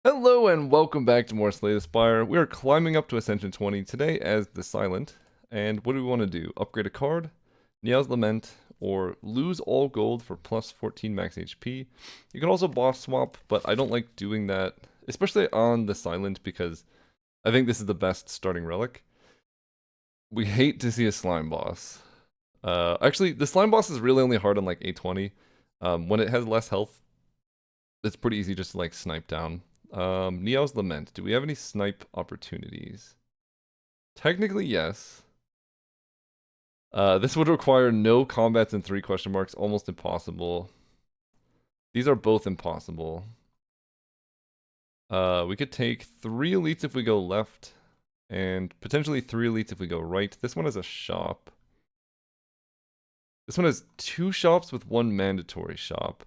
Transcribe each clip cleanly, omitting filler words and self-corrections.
Hello and welcome back to more Slay the Spire. We are climbing up to Ascension 20 today as the Silent. And what do we want to do? Upgrade a card, Nia's Lament, or lose all gold for plus 14 max HP. You can also boss swap, but I don't like doing that, especially on the Silent because I think this is the best starting relic. We hate to see a slime boss. Actually, the slime boss is really only hard on like A20. When it has less health, it's pretty easy just to like snipe down. Neo's Lament. Do we have any snipe opportunities? Technically, yes. This would require no combats and 3 question marks. Almost impossible. These are both impossible. We could take 3 elites if we go left, and potentially 3 elites if we go right. This one has a shop. This one has 2 shops with 1 mandatory shop.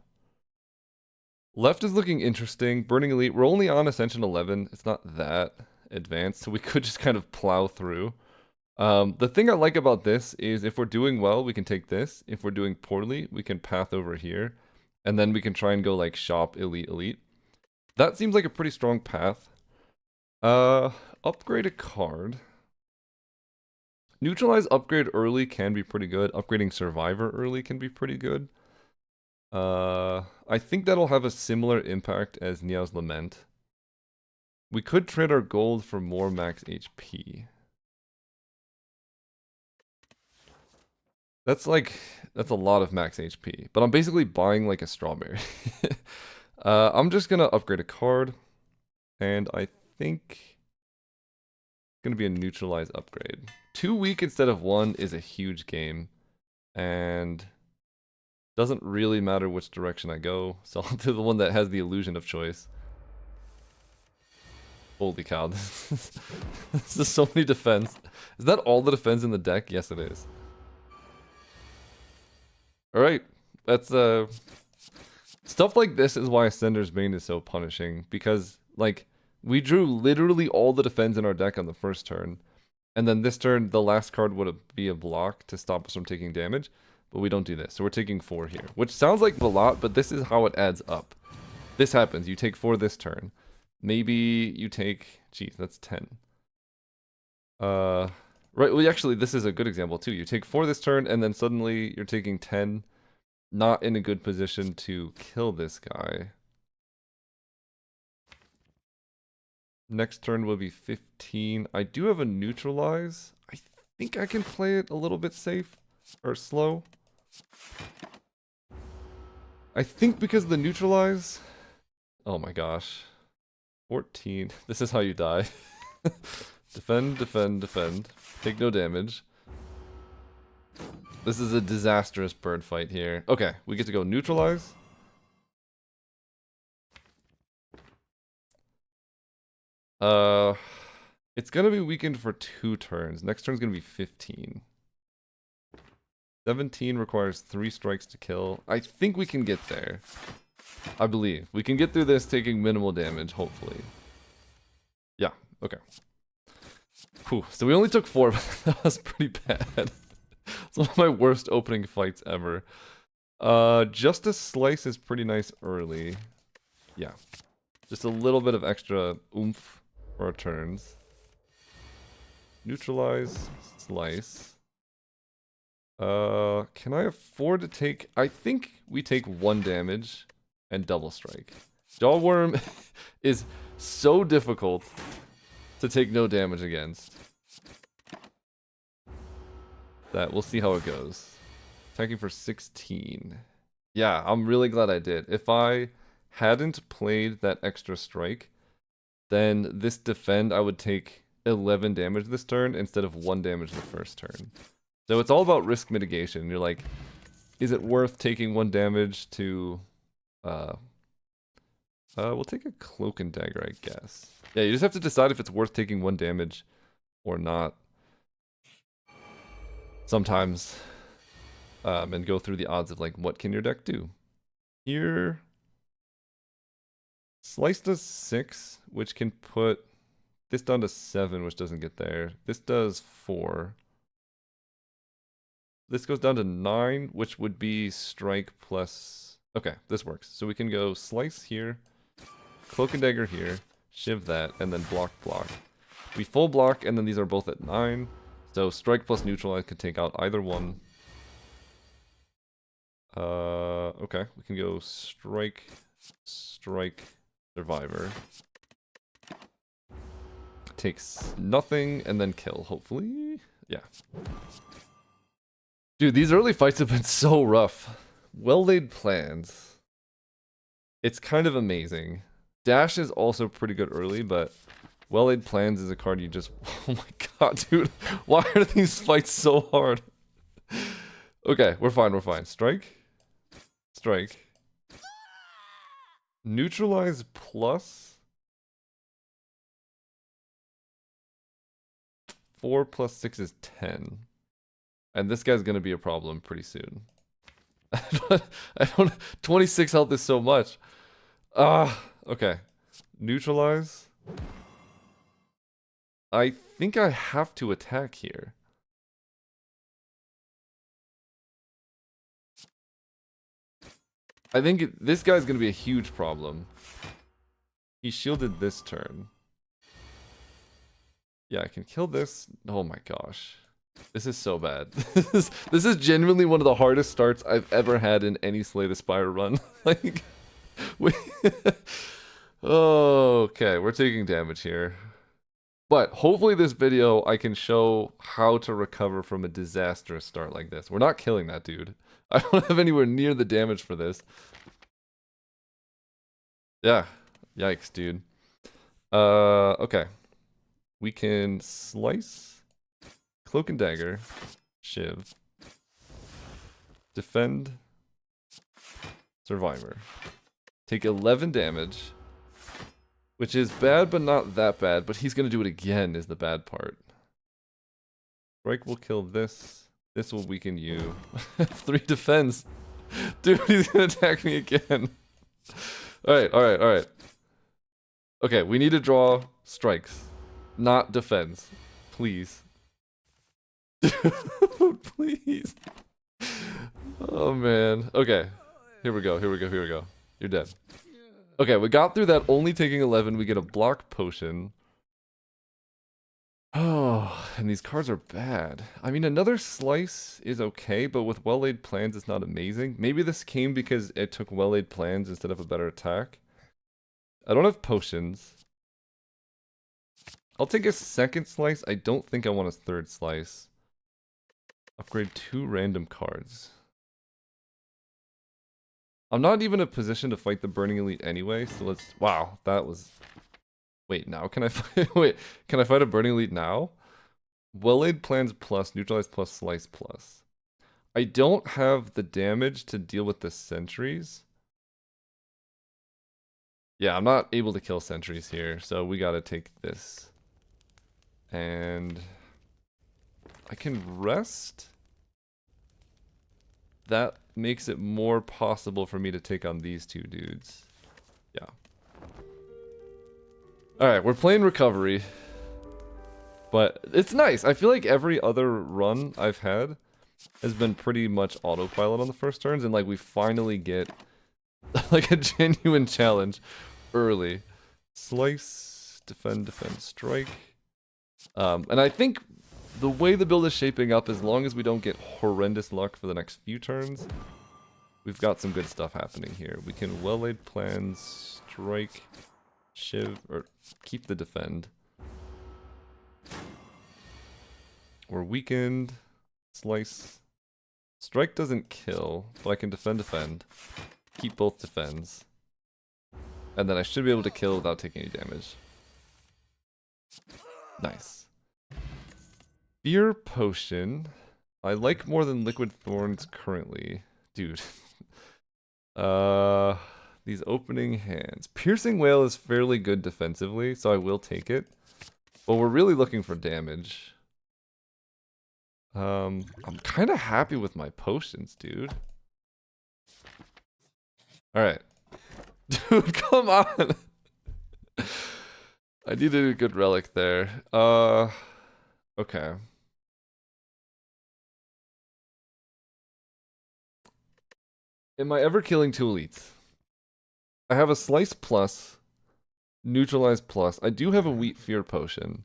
Left is looking interesting. Burning Elite, we're only on Ascension 11. It's not that advanced, so we could just kind of plow through. The thing I like about this is if we're doing well, we can take this. If we're doing poorly, we can path over here. And then we can try and go like shop elite elite. That seems like a pretty strong path. Upgrade a card. Neutralize upgrade early can be pretty good. Upgrading survivor early can be pretty good. I think that'll have a similar impact as Nia's Lament. We could trade our gold for more max HP. That's a lot of max HP, but I'm basically buying like a strawberry. I'm just gonna upgrade a card, and I think it's gonna be a neutralize upgrade. 2 weak instead of 1 is a huge game, and doesn't really matter which direction I go, so I'll do the one that has the illusion of choice. Holy cow, this is so many defense. Is that all the defense in the deck? Yes, it is. Alright, that's stuff like this is why Ascender's Bane is so punishing, because, like, we drew literally all the defense in our deck on the first turn, and then this turn, the last card would be a block to stop us from taking damage, but we don't do this, so we're taking 4 here, which sounds like a lot, but this is how it adds up. This happens, you take 4 this turn. Maybe you take, geez, that's 10. Right, well, actually, this is a good example, too. You take 4 this turn, and then suddenly you're taking 10. Not in a good position to kill this guy. Next turn will be 15. I do have a neutralize. I think I can play it a little bit safe. Or slow. I think because the neutralize... Oh my gosh. 14. This is how you die. Defend, defend, defend. Take no damage. This is a disastrous bird fight here. Okay, we get to go neutralize. It's gonna be weakened for 2 turns. Next turn's gonna be 15. 17 requires 3 strikes to kill. I think we can get there. I believe. We can get through this taking minimal damage, hopefully. Yeah, okay. Whew, so we only took 4, but that was pretty bad. It's one of my worst opening fights ever. Justice Slice is pretty nice early. Yeah. Just a little bit of extra oomph for our turns. Neutralize, Slice. Can I afford to take... I think we take 1 damage and double strike. Jawworm is so difficult to take no damage against. That we'll see how it goes. Attacking for 16. Yeah, I'm really glad I did. If I hadn't played that extra strike, then this defend I would take 11 damage this turn instead of 1 damage the first turn. So it's all about risk mitigation. You're like, is it worth taking 1 damage to... we'll take a Cloak and Dagger, I guess. Yeah, you just have to decide if it's worth taking 1 damage or not. Sometimes. And go through the odds of, like, what can your deck do? Here... Slice does 6, which can put this down to 7, which doesn't get there. This does 4. This goes down to 9, which would be strike plus... Okay, this works. So we can go slice here, Cloak and Dagger here, Shiv that, and then block. We full block, and then these are both at 9. So strike plus neutralize could take out either one. Okay, we can go strike, survivor. Takes nothing, and then kill, hopefully. Yeah. Dude, these early fights have been so rough. Well-laid plans. It's kind of amazing. Dash is also pretty good early, but well-laid plans is a card you just... Oh my god, dude. Why are these fights so hard? Okay, we're fine. Strike. Neutralize plus. 4 plus 6 is 10. And this guy's gonna be a problem pretty soon. I don't 26 health is so much. Okay. Neutralize. I think I have to attack here. I think this guy's gonna be a huge problem. He shielded this turn. Yeah, I can kill this. Oh my gosh. This is so bad. This is genuinely one of the hardest starts I've ever had in any Slay the Spire run. Like, okay, we're taking damage here. But hopefully this video I can show how to recover from a disastrous start like this. We're not killing that dude. I don't have anywhere near the damage for this. Yeah. Yikes, dude. Okay. We can slice, Cloak and Dagger, Shiv, defend, survivor. Take 11 damage, which is bad but not that bad, but he's gonna do it again is the bad part. Strike will kill this. This will weaken you. 3 defense. Dude, he's gonna attack me again. Alright. Okay, we need to draw strikes. Not defense. Please. Dude, please. Oh man. Okay. Here we go. You're dead. Okay, we got through that only taking 11. We get a block potion. Oh, and these cards are bad. I mean, another slice is okay, but with well-laid plans, it's not amazing. Maybe this came because it took well-laid plans instead of a better attack. I don't have potions. I'll take a second slice. I don't think I want a third slice. Upgrade 2 random cards. I'm not even in a position to fight the Burning Elite anyway, so let's... Wow, that was... Wait, now can I fight... Wait, can I fight a Burning Elite now? Well-laid plans plus, neutralize plus, slice plus. I don't have the damage to deal with the sentries. Yeah, I'm not able to kill sentries here, so we gotta take this. And I can rest. That makes it more possible for me to take on these two dudes. Yeah. Alright, we're playing recovery. But it's nice. I feel like every other run I've had has been pretty much autopilot on the first turns, and like we finally get like a genuine challenge early. Slice, defend, strike. And I think the way the build is shaping up, as long as we don't get horrendous luck for the next few turns, we've got some good stuff happening here. We can well-laid plans, strike, Shiv, or keep the defend. We're weakened, slice. Strike doesn't kill, but I can defend. Keep both defends. And then I should be able to kill without taking any damage. Nice. Fear Potion. I like more than Liquid Thorns currently. Dude. These opening hands. Piercing Wail is fairly good defensively, so I will take it. But we're really looking for damage. I'm kind of happy with my potions, dude. Alright. Dude, come on! I needed a good relic there. Okay. Am I ever killing 2 elites? I have a slice plus. Neutralize plus. I do have a Wheat Fear potion.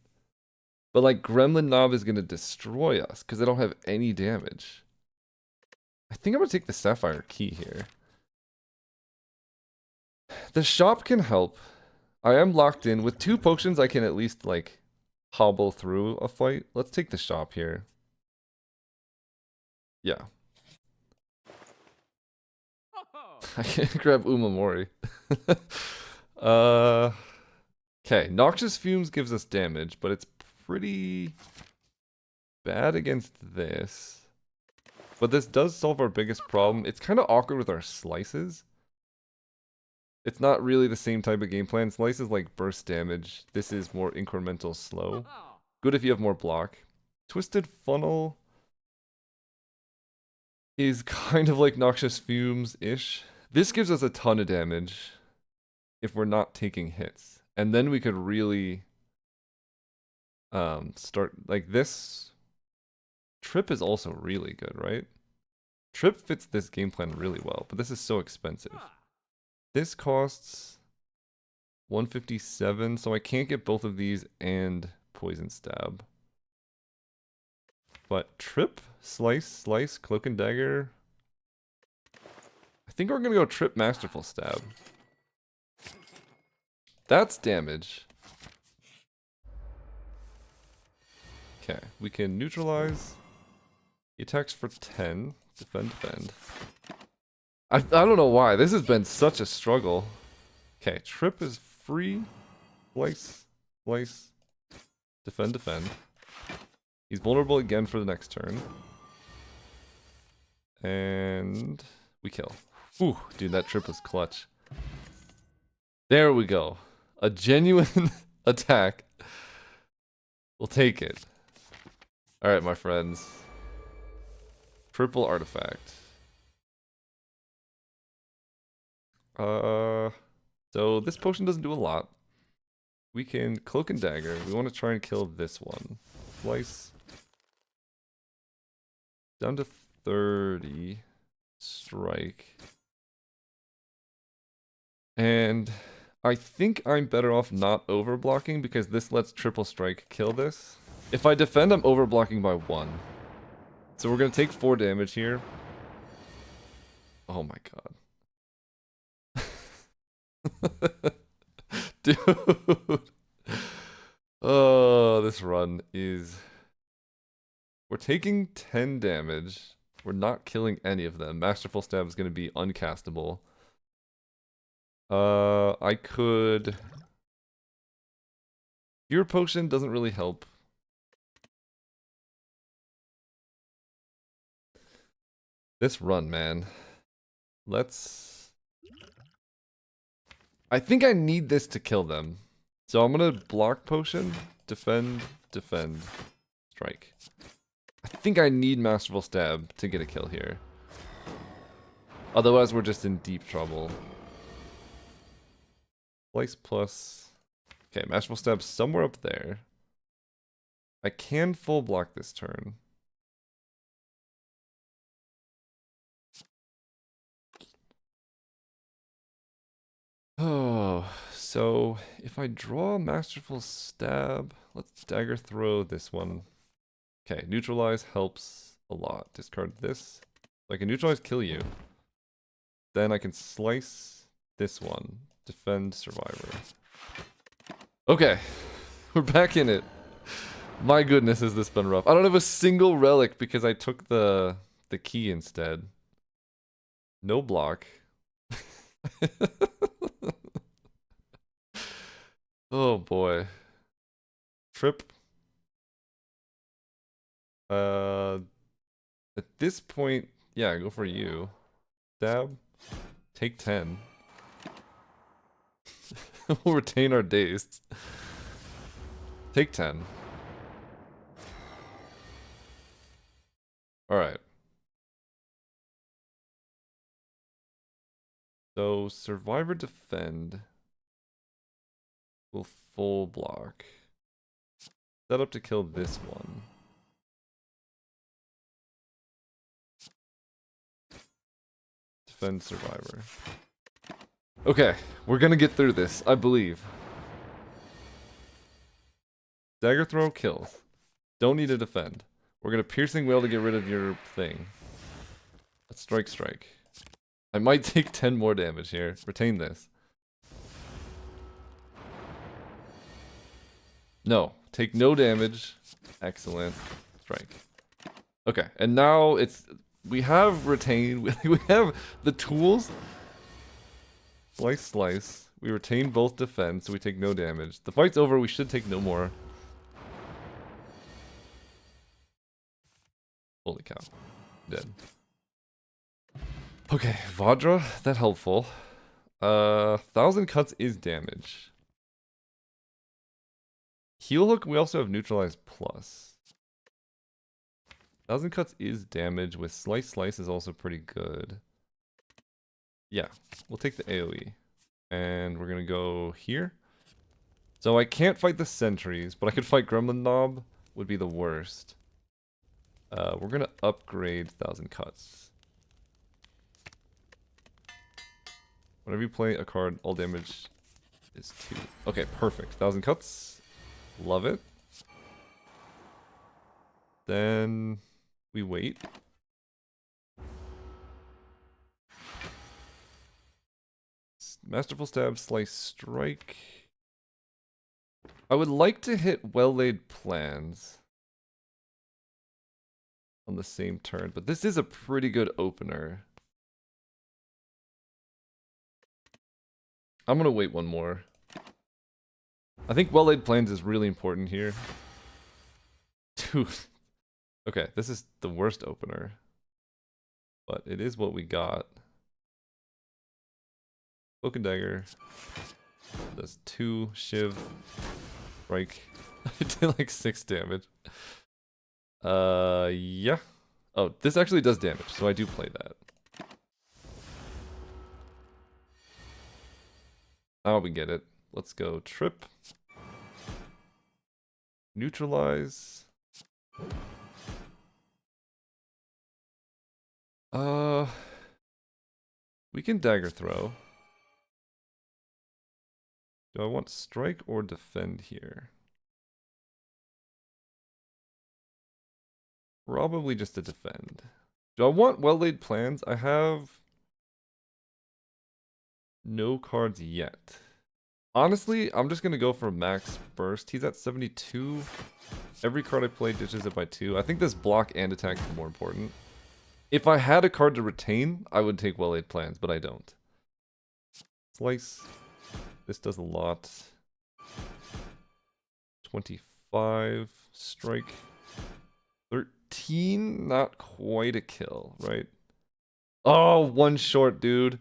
But like Gremlin Knob is gonna destroy us because they don't have any damage. I think I'm gonna take the Sapphire Key here. The shop can help. I am locked in. With 2 potions, I can at least like hobble through a fight. Let's take the shop here. Yeah. I can't grab Umamori. Okay, Noxious Fumes gives us damage, but it's pretty bad against this. But this does solve our biggest problem. It's kind of awkward with our slices. It's not really the same type of game plan. Slice is like burst damage. This is more incremental slow. Good if you have more block. Twisted Funnel is kind of like Noxious Fumes-ish. This gives us a ton of damage if we're not taking hits. And then we could really start like this. Trip is also really good, right? Trip fits this game plan really well, but this is so expensive. This costs 157, so I can't get both of these and Poison Stab. But Trip, Slice, Cloak and Dagger. I think we're gonna go Trip, Masterful Stab. That's damage. Okay, we can neutralize. He attacks for 10. Defend. I don't know why. This has been such a struggle. Okay, Trip is free. Slice. Defend. He's vulnerable again for the next turn. And we kill. Ooh, dude, that Trip was clutch. There we go. A genuine attack. We'll take it. Alright, my friends. Triple artifact. So this potion doesn't do a lot. We can Cloak and Dagger. We want to try and kill this one. Slice. Down to 30. Strike. And I think I'm better off not overblocking because this lets Triple Strike kill this. If I defend, I'm overblocking by 1. So we're going to take 4 damage here. Oh my god. Dude. Oh, this run is... We're taking 10 damage. We're not killing any of them. Masterful Stab is going to be uncastable. I could... Your potion doesn't really help. This run, man. Let's... I think I need this to kill them. So I'm gonna block potion, defend, strike. I think I need Masterful Stab to get a kill here. Otherwise we're just in deep trouble. Slice plus... Okay, Masterful Stab somewhere up there. I can full block this turn. Oh, so if I draw Masterful Stab, let's Dagger Throw this one. Okay, Neutralize helps a lot. Discard this. So I can Neutralize, kill you. Then I can Slice this one. Defend, Survivor. Okay, we're back in it. My goodness, has this been rough. I don't have a single relic because I took the key instead. No block. Oh boy. Trip. At this point, yeah, go for you. Stab. Take 10. We'll retain our dazed. Take 10. Alright. So, Survivor Defend will full block. Set up to kill this one. Defend Survivor. Okay, we're gonna get through this, I believe. Dagger throw kills. Don't need to defend. We're gonna piercing wail to get rid of your thing. Let's strike. I might take 10 more damage here. Retain this. No. Take no damage. Excellent. Strike. Okay, and now it's... We have retained... We have the tools. Slice. We retain both defense, so we take no damage. The fight's over, we should take no more. Holy cow. Dead. Okay, Vajra, that helpful. 1,000 cuts is damage. Heal hook, we also have neutralize plus. 1,000 cuts is damage, with slice is also pretty good. Yeah, we'll take the AoE. And we're gonna go here. So I can't fight the sentries, but I could fight Gremlin Knob, would be the worst. We're gonna upgrade 1,000 cuts. Whenever you play a card, all damage is 2. Okay, perfect. 1,000 cuts. Love it. Then we wait. Masterful Stab, Slice, Strike. I would like to hit Well-Laid Plans on the same turn, but this is a pretty good opener. I'm gonna wait one more. I think Well-Laid Plans is really important here. Dude. Okay, this is the worst opener. But it is what we got. Cloak and Dagger. Does 2 Shiv. Strike. I did like 6 damage. Yeah. Oh, this actually does damage, so I do play that. Oh, we get it. Let's go trip. Neutralize. We can dagger throw. Do I want strike or defend here? Probably just to defend. Do I want well-laid plans? I have no cards yet. Honestly, I'm just going to go for max burst. He's at 72. Every card I play ditches it by 2. I think this block and attack is more important. If I had a card to retain, I would take well-laid plans, but I don't. Slice. This does a lot. 25. Strike. 13. Not quite a kill, right? Oh, one short, dude.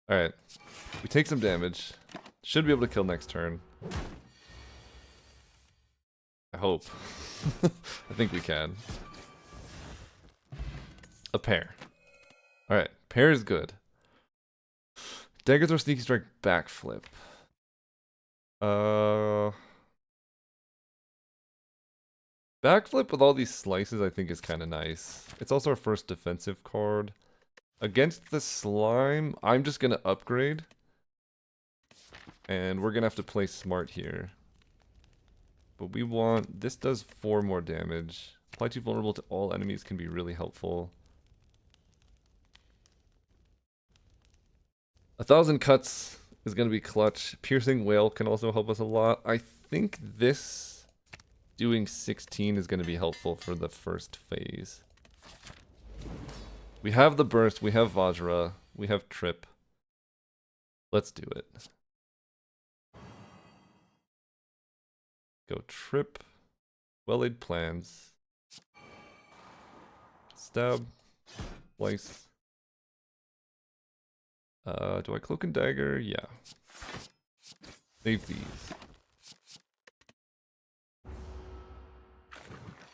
Alright. We take some damage. Should be able to kill next turn. I hope. I think we can. A pair. Alright. Pair is good. Daggers or sneaky strike backflip. Backflip with all these slices I think is kind of nice. It's also our first defensive card. Against the slime, I'm just going to upgrade. And we're going to have to play smart here. But we want... This does 4 more damage. Apply to vulnerable to all enemies can be really helpful. 1,000 cuts is going to be clutch. Piercing Wail can also help us a lot. I think this doing 16 is going to be helpful for the first phase. We have the burst, we have Vajra, we have Trip. Let's do it. Go Trip. Well-laid plans. Stab. Slice. Do I cloak and dagger? Yeah. Save these.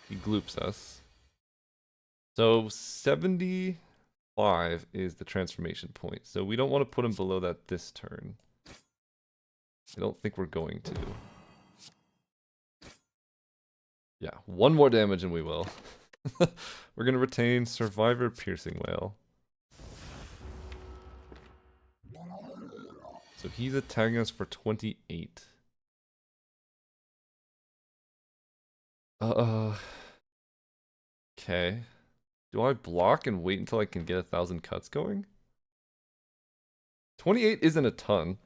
He gloops us. So 75 is the transformation point. So we don't want to put him below that this turn. I don't think we're going to. Yeah, 1 more damage and we will. We're going to retain Survivor Piercing Wail. So he's attacking us for 28. Uh, okay. Do I block and wait until I can get 1,000 cuts going? 28 isn't a ton.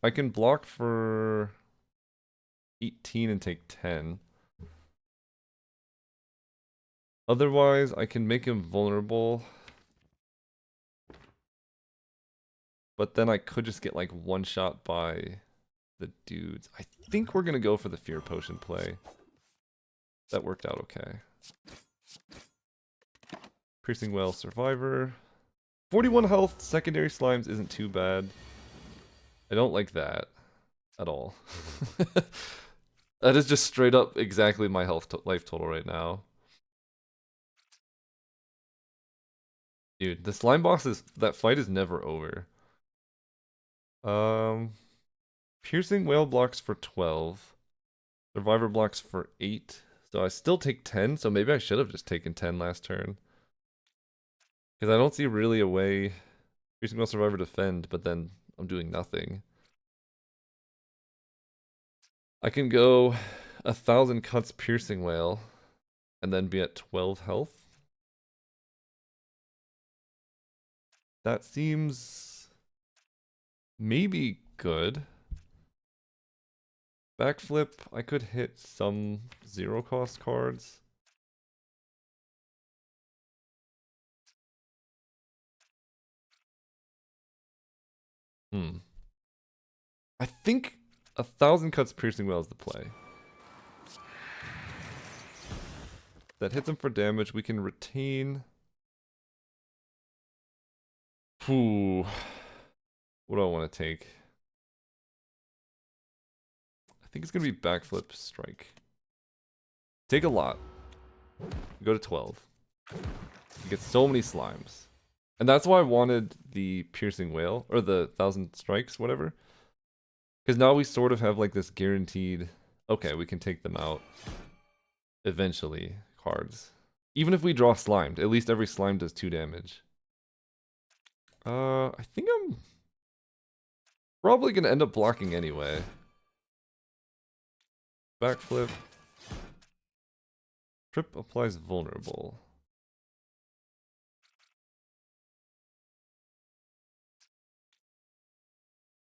I can block for 18 and take 10. Otherwise, I can make him vulnerable. But then I could just get like one shot by the dudes. I think we're gonna go for the fear potion play. That worked out okay. Piercing Whale Survivor. 41 health, secondary slimes isn't too bad. I don't like that at all. That is just straight up exactly my life total right now. Dude, the slime boss that fight is never over. Piercing Whale blocks for 12. Survivor blocks for 8. So I still take 10, so maybe I should have just taken 10 last turn. Because I don't see really a way. Piercing Whale Survivor defend, but then I'm doing nothing. I can go 1,000 cuts Piercing Whale and then be at 12 health. That seems maybe good. Backflip, I could hit some 0-cost cards. I think 1,000 cuts Piercing Whale is the play. That hits him for damage. We can retain. Ooh. What do I want to take? I think it's going to be Backflip Strike. Take a lot. Go to 12. You get so many slimes. And that's why I wanted the Piercing Whale, or the 1,000 strikes, whatever. Because now we sort of have like this guaranteed, okay, we can take them out eventually, cards. Even if we draw slimed, at least every slime does 2 damage. I think I'm probably going to end up blocking anyway. Backflip. Trip applies vulnerable.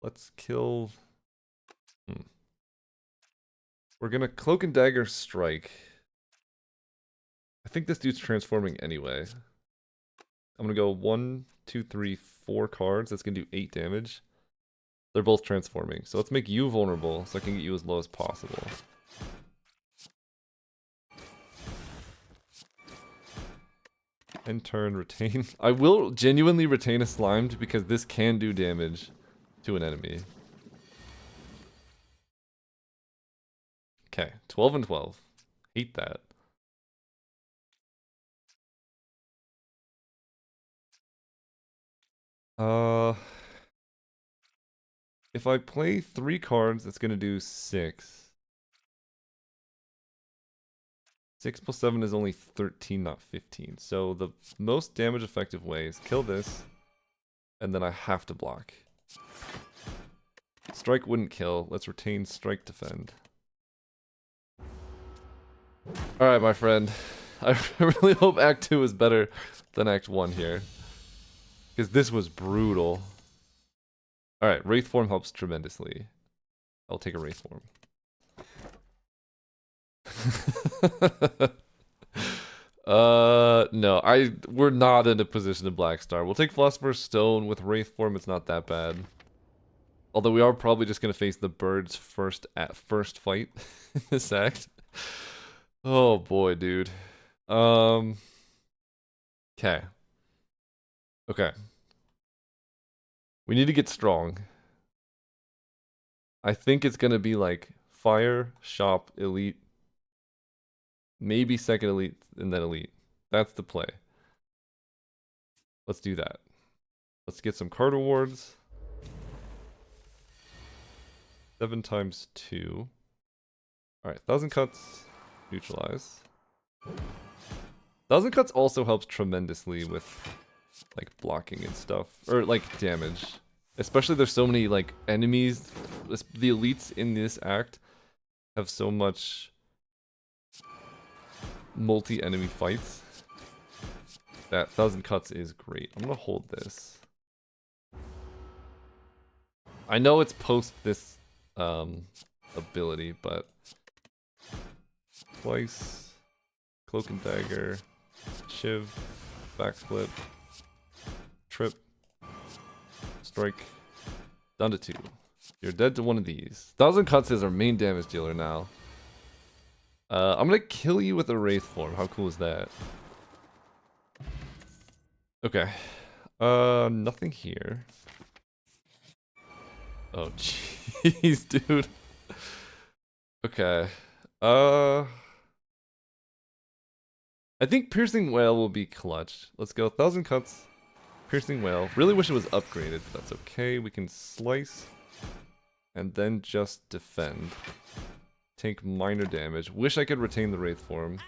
Let's kill... We're gonna Cloak and Dagger Strike. I think this dude's transforming anyway. I'm gonna go 1, 2, 3, 4 cards. That's gonna do 8 damage. They're both transforming. So let's make you vulnerable so I can get you as low as possible. End turn, retain. I will genuinely retain a Slimed because this can do damage to an enemy. Okay, 12 and 12. Hate that. If I play 3 cards, that's gonna do 6. 6 plus 7 is only 13, not 15. So the most damage effective way is kill this, and then I have to block. Strike wouldn't kill. Let's retain strike defend. Alright, my friend. I really hope Act 2 is better than Act 1 here. Because this was brutal. Alright, Wraith form helps tremendously. I'll take a Wraith form. No, we're not in a position to Black Star. We'll take Philosopher's Stone. With Wraith form, it's not that bad. Although we are probably just gonna face the birds first fight in this act. Oh boy, dude. Okay. Okay. We need to get strong. I think it's gonna be like Fire, Shop, Elite, maybe second Elite, and then Elite. That's the play. Let's do that. Let's get some card awards. 7 times 2. Alright, 1,000 cuts, neutralize. 1,000 cuts also helps tremendously with like blocking and stuff, or like damage. Especially there's so many like enemies. The elites in this act have so much multi-enemy fights, that 1000 cuts is great. I'm gonna hold this. I know it's post this ability, but twice, cloak and dagger, shiv, backflip, trip, strike, down to 2. You're dead to one of these. 1000 cuts is our main damage dealer now. I'm gonna kill you with a wraith form. How cool is that? Okay. Nothing here. Oh, jeez, dude. Okay. I think Piercing Whale will be clutch. Let's go 1000 cuts. Piercing Whale. Really wish it was upgraded, but that's okay. We can slice and then just defend. Take minor damage. Wish I could retain the Wraith form.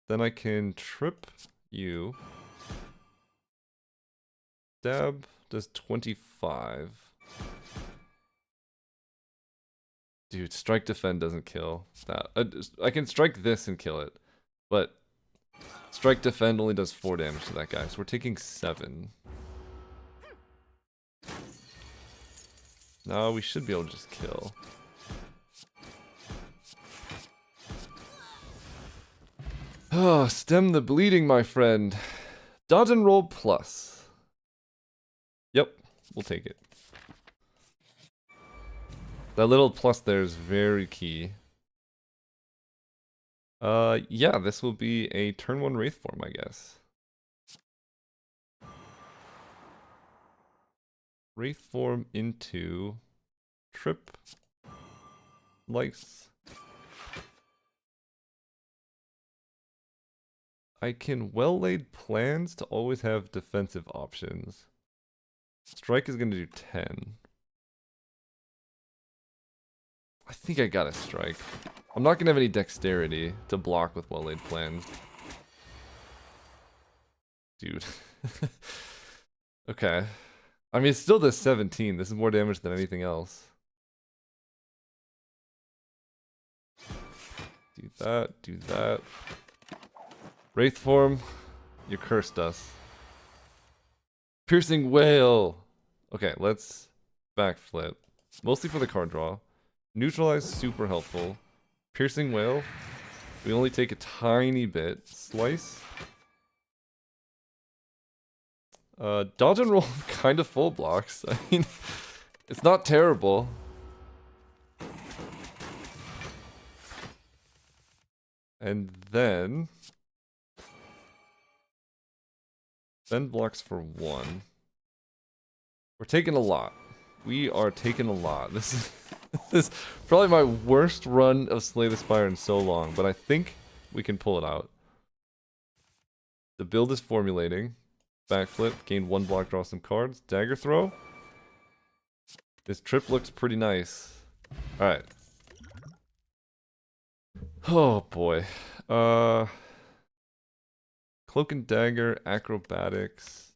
Then I can trip you. Stab does 25. Dude, strike defend doesn't kill that. I can strike this and kill it, but strike defend only does 4 damage to that guy, so we're taking 7. No, we should be able to just kill. Oh, stem the bleeding, my friend. Dodge and roll plus. Yep, we'll take it. That little plus there is very key. Yeah, this will be a turn 1 Wraith form, I guess. Wraith form into trip, lice. I can well-laid plans to always have defensive options. Strike is going to do 10. I think I gotta strike. I'm not going to have any dexterity to block with well-laid plans. Dude. Okay. I mean, it still does 17. This is more damage than anything else. Do that, do that. Wraith form, you cursed us. Piercing Whale! Okay, let's backflip. Mostly for the card draw. Neutralize, super helpful. Piercing Whale, we only take a tiny bit. Slice. Dodge and roll kind of full blocks. I mean, it's not terrible. And then blocks for 1. We're taking a lot. We are taking a lot. This is probably my worst run of Slay the Spire in so long, but I think we can pull it out. The build is formulating. Backflip, gain 1 block, draw some cards. Dagger throw. This trip looks pretty nice. Alright. Oh boy. Cloak and dagger, acrobatics.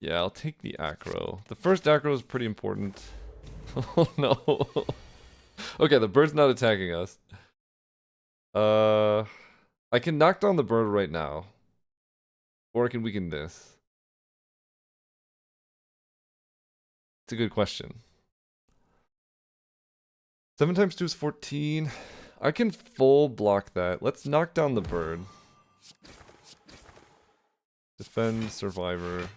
Yeah, I'll take the acro. The first acro is pretty important. Oh no. Okay, the bird's not attacking us. I can knock down the bird right now. Or I can weaken this. It's a good question. 7 times 2 is 14. I can full block that. Let's knock down the bird. Defend, survivor.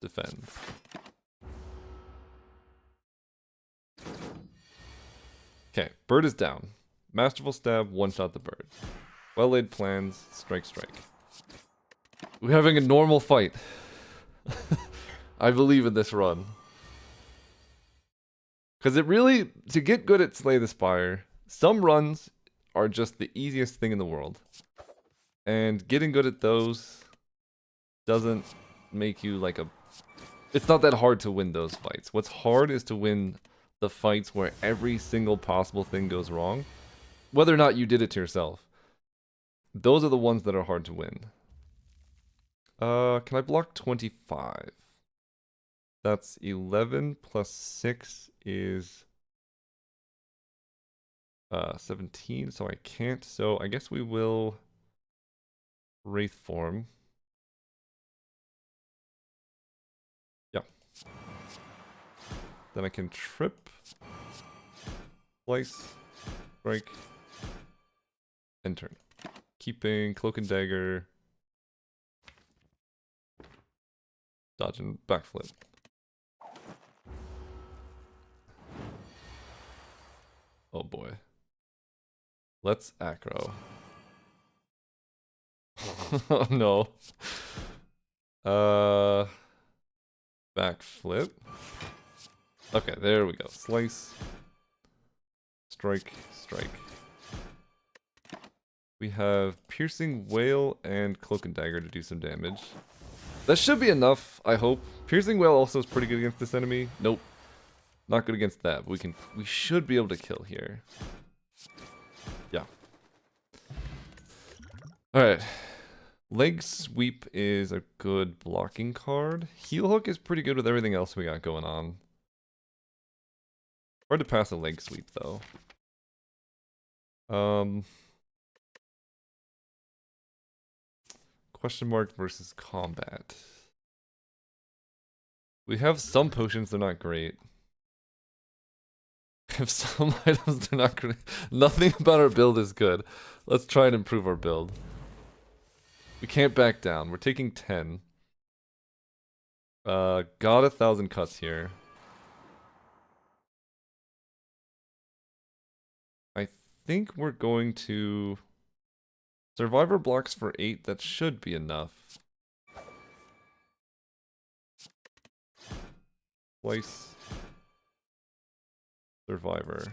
Defend. Okay, bird is down. Masterful stab, one-shot the bird. Well-laid plans, strike, strike. We're having a normal fight. I believe in this run. Because it really, to get good at Slay the Spire, some runs are just the easiest thing in the world. And getting good at those doesn't make you like a... It's not that hard to win those fights. What's hard is to win the fights where every single possible thing goes wrong. Whether or not you did it to yourself. Those are the ones that are hard to win. Can I block 25? That's 11 plus 6 is 17, so I can't. So I guess we will Wraith form. Yeah. Then I can trip, slice, strike, and turn. Keeping Cloak and Dagger, dodge and backflip. Oh boy. Let's aggro. Oh no. Backflip. Okay, there we go. Slice. Strike, strike. We have Piercing Whale and Cloak and Dagger to do some damage. That should be enough, I hope. Piercing Whale also is pretty good against this enemy. Nope. Not good against that, but we should be able to kill here. Yeah. Alright. Leg Sweep is a good blocking card. Heel Hook is pretty good with everything else we got going on. Hard to pass a Leg Sweep, though. Question mark versus combat. We have some potions, they're not great. We have some items, they're not great. Nothing about our build is good. Let's try and improve our build. We can't back down. We're taking 10. Got 1,000 cuts here. I think we're going to... Survivor blocks for 8, that should be enough. Twice. Survivor.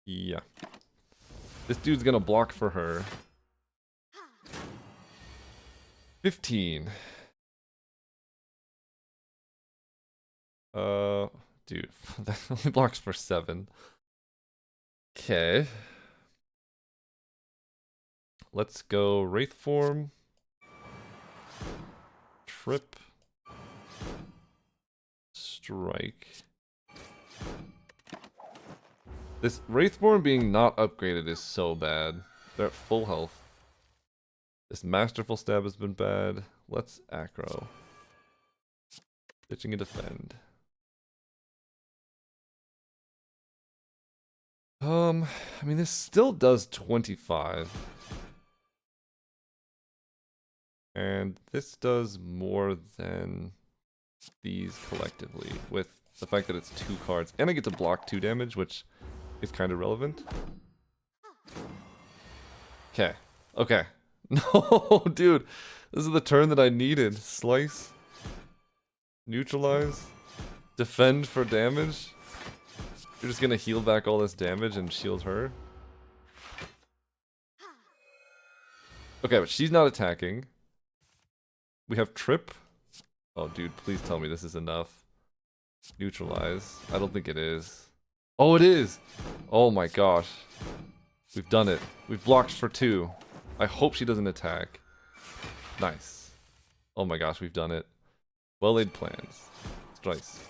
Yeah. This dude's gonna block for her. 15. Dude, that only blocks for 7. Okay. Let's go Wraith form. Trip. Strike. This Wraithborn being not upgraded is so bad. They're at full health. This Masterful Stab has been bad. Let's aggro. Ditching a defend. I mean, this still does 25. And this does more than these collectively, with the fact that it's 2 cards. And I get to block 2 damage, which is kind of relevant. Okay. Okay. No, dude. This is the turn that I needed. Slice. Neutralize. Defend for damage. You're just gonna heal back all this damage and shield her. Okay, but she's not attacking. We have Trip. Oh, dude, please tell me this is enough. Neutralize. I don't think it is. Oh, it is! Oh my gosh. We've done it. We've blocked for 2. I hope she doesn't attack. Nice. Oh my gosh, we've done it. Well-laid plans. Slice.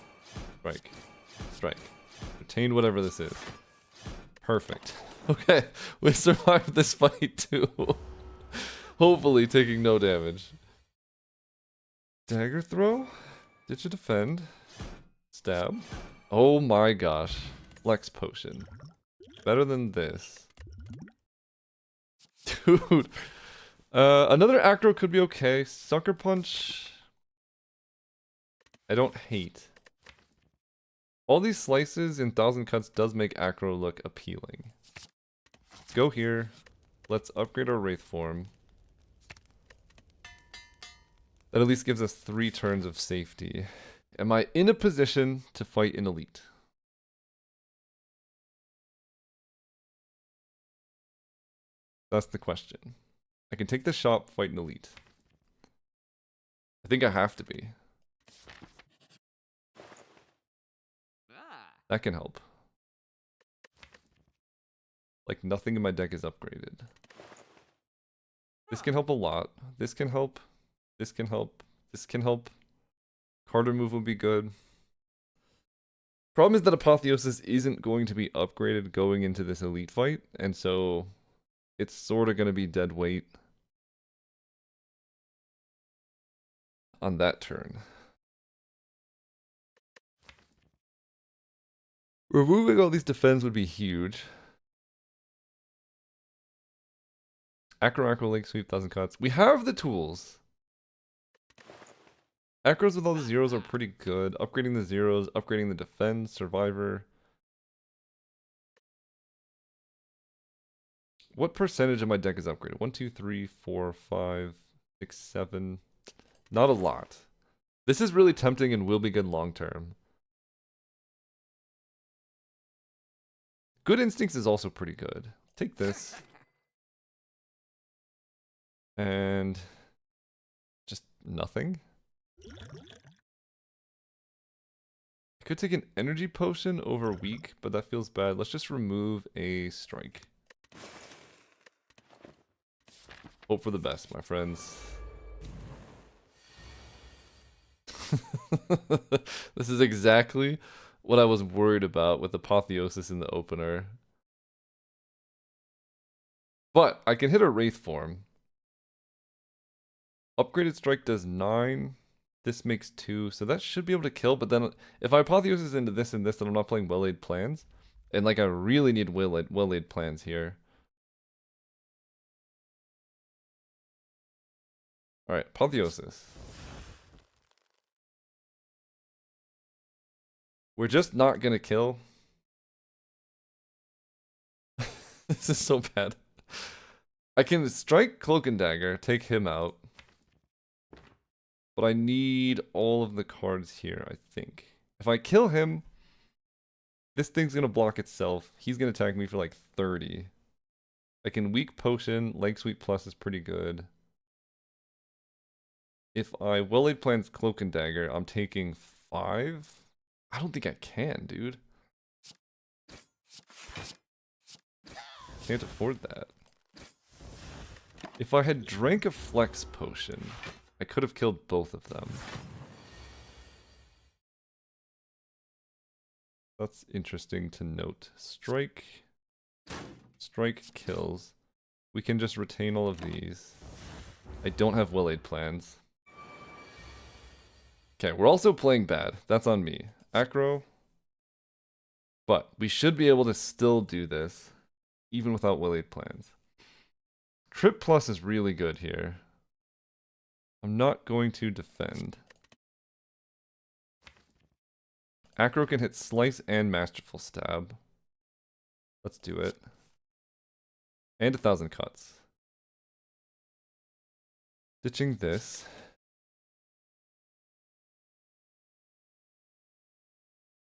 Strike. Strike. Retain whatever this is. Perfect. Okay, we survived this fight too. Hopefully taking no damage. Dagger throw? Ditch a defend. Stab. Oh my gosh. Flex potion. Better than this. Dude. Another acro could be okay. Sucker punch. I don't hate. All these slices in 1,000 cuts does make acro look appealing. Let's go here. Let's upgrade our Wraith form. That at least gives us 3 turns of safety. Am I in a position to fight an elite? That's the question. I can take the shop, fight an elite. I think I have to be. That can help. Like, nothing in my deck is upgraded. This can help a lot. This can help. This can help. This can help. Card remove would be good. Problem is that Apotheosis isn't going to be upgraded going into this elite fight, and so it's sort of going to be dead weight on that turn. Removing all these defense would be huge. Acro Lake Sweep, 1000 cuts. We have the tools. Acros with all the zeros are pretty good. Upgrading the zeros, upgrading the defense, survivor. What percentage of my deck is upgraded? 1, 2, 3, 4, 5, 6, 7. Not a lot. This is really tempting and will be good long term. Good Instincts is also pretty good. Take this. And just nothing. I could take an energy potion over weak, but that feels bad. Let's just remove a strike. Hope for the best, my friends. This is exactly what I was worried about with Apotheosis in the opener. But I can hit a Wraith form. Upgraded strike does 9. This makes 2, so that should be able to kill. But then if I Apotheosis into this and this, then I'm not playing well-laid plans. And like I really need well-laid plans here. Alright, Apotheosis. We're just not gonna kill. This is so bad. I can strike Cloak and Dagger, take him out. But I need all of the cards here, I think. If I kill him, this thing's gonna block itself. He's gonna attack me for like 30. I can weak potion, Leg Sweep Plus is pretty good. If I well-laid plans Cloak and Dagger, I'm taking 5. I don't think I can, dude. Can't afford that. If I had drank a Flex Potion, I could have killed both of them. That's interesting to note. Strike. Strike kills. We can just retain all of these. I don't have well-laid plans. Okay, we're also playing bad. That's on me. Acro. But we should be able to still do this, even without well-laid plans. Trip Plus is really good here. I'm not going to defend. Acro can hit Slice and Masterful Stab. Let's do it. And 1000 cuts. Ditching this.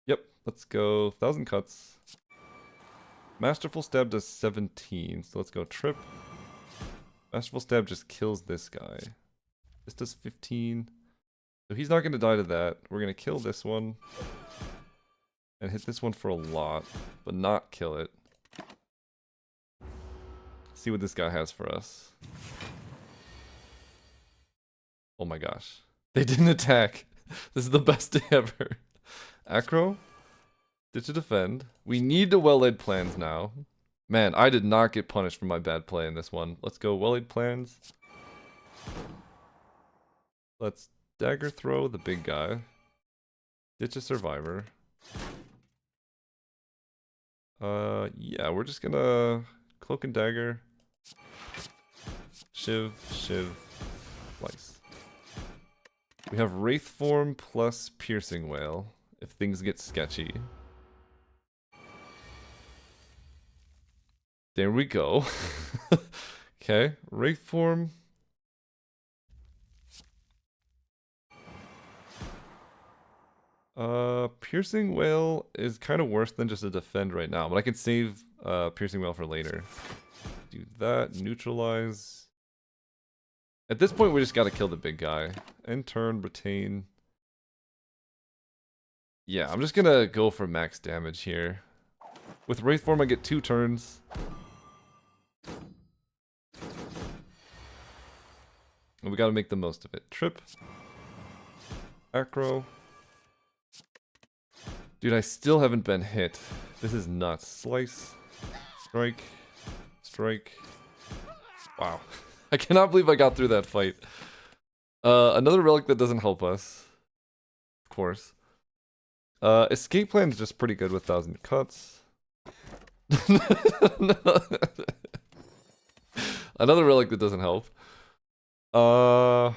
Yep, let's go 1000 cuts. Masterful Stab does 17, so let's go Trip. Masterful Stab just kills this guy. This does 15. So he's not going to die to that. We're going to kill this one. And hit this one for a lot, but not kill it. See what this guy has for us. Oh my gosh. They didn't attack. This is the best day ever. Acro. Ditch to defend. We need to well-laid plans now. Man, I did not get punished for my bad play in this one. Let's go well-laid plans. Let's dagger throw the big guy. Ditch a survivor. Yeah, we're just gonna cloak and dagger. Shiv, Slice. We have Wraith form plus Piercing Wail if things get sketchy. There we go. Okay, Wraith form. Piercing Wail is kind of worse than just a defend right now, but I can save Piercing Wail for later. Do that, neutralize. At this point, we just gotta kill the big guy. End turn, retain. Yeah, I'm just gonna go for max damage here. With Wraith form, I get 2 turns. And we gotta make the most of it. Trip. Acro. Dude, I still haven't been hit. This is nuts. Slice. Strike. Strike. Wow. I cannot believe I got through that fight. Another relic that doesn't help us. Of course. Escape plan is just pretty good with 1,000 cuts. Another relic that doesn't help. I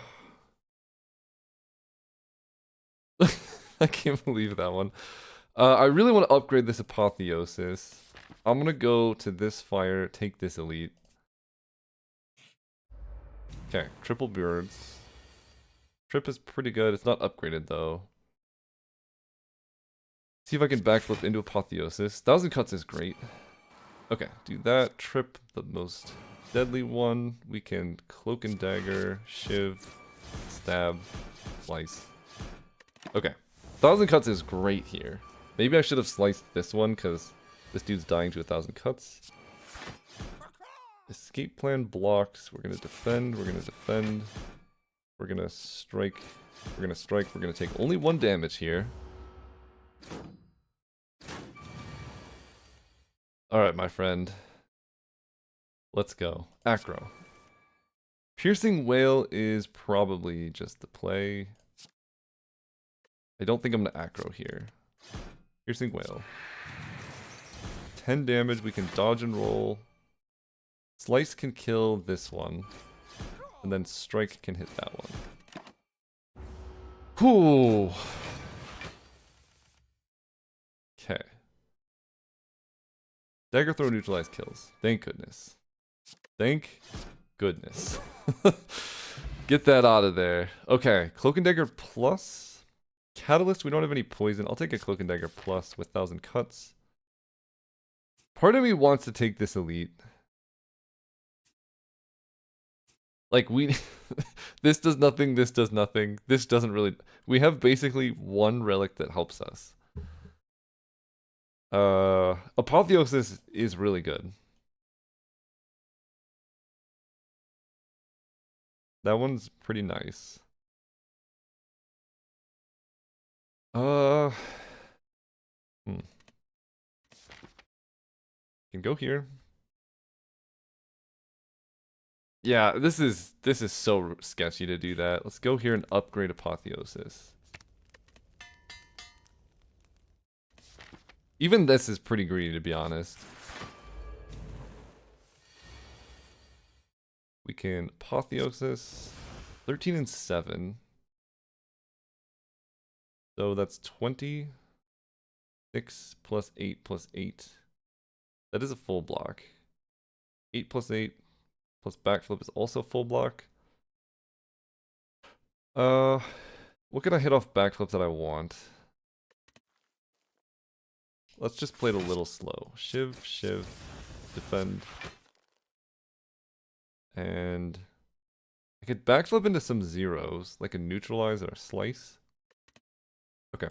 can't believe that one. I really want to upgrade this Apotheosis. I'm gonna go to this fire, take this elite. Okay, triple birds. Trip is pretty good. It's not upgraded though. See if I can backflip into Apotheosis. 1,000 cuts is great. Okay, do that. Trip, the most deadly one. We can Cloak and Dagger, Shiv, Stab, Slice. Okay, 1,000 cuts is great here. Maybe I should have sliced this one because this dude's dying to 1,000 cuts. Escape plan blocks. We're gonna defend. We're gonna defend. We're gonna strike. We're gonna strike. We're gonna take only 1 damage here. Alright, my friend. Let's go. Acro. Piercing Whale is probably just the play. I don't think I'm gonna Acro here. Piercing Whale. 10 damage, we can dodge and roll. Slice can kill this one. And then Strike can hit that one. Whew. Okay. Dagger throw neutralize kills. Thank goodness. Thank goodness. Get that out of there. Okay, Cloak and Dagger plus. Catalyst, we don't have any poison. I'll take a Cloak and Dagger plus with 1,000 cuts. Part of me wants to take this elite. Like, we... this does nothing, this does nothing. This doesn't really... We have basically 1 relic that helps us. Apotheosis is really good. That one's pretty nice. Can go here. Yeah, this is so sketchy to do that. Let's go here and upgrade Apotheosis. Even this is pretty greedy, to be honest. We can Apotheosis. 13 and 7. So that's 20. 6 plus 8 plus 8. That is a full block. 8 plus 8 plus backflip is also full block. What can I hit off backflips that I want? Let's just play it a little slow. Shiv, Shiv, defend. And I could backflip into some zeros, like a neutralize or a slice. Okay.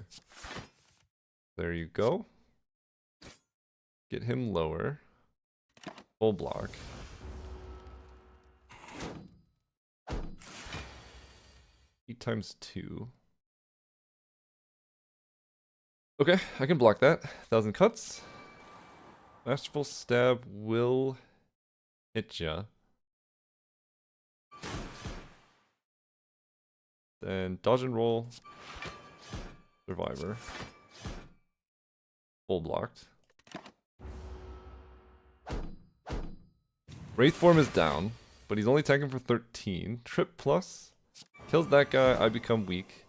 There you go. Get him lower. Full block. Eight times 2. Okay, I can block that. 1,000 cuts. Masterful Stab will hit ya. Then dodge and roll. Survivor. Full blocked. Wraith form is down, but he's only tanking for 13. Trip plus. Kills that guy, I become weak.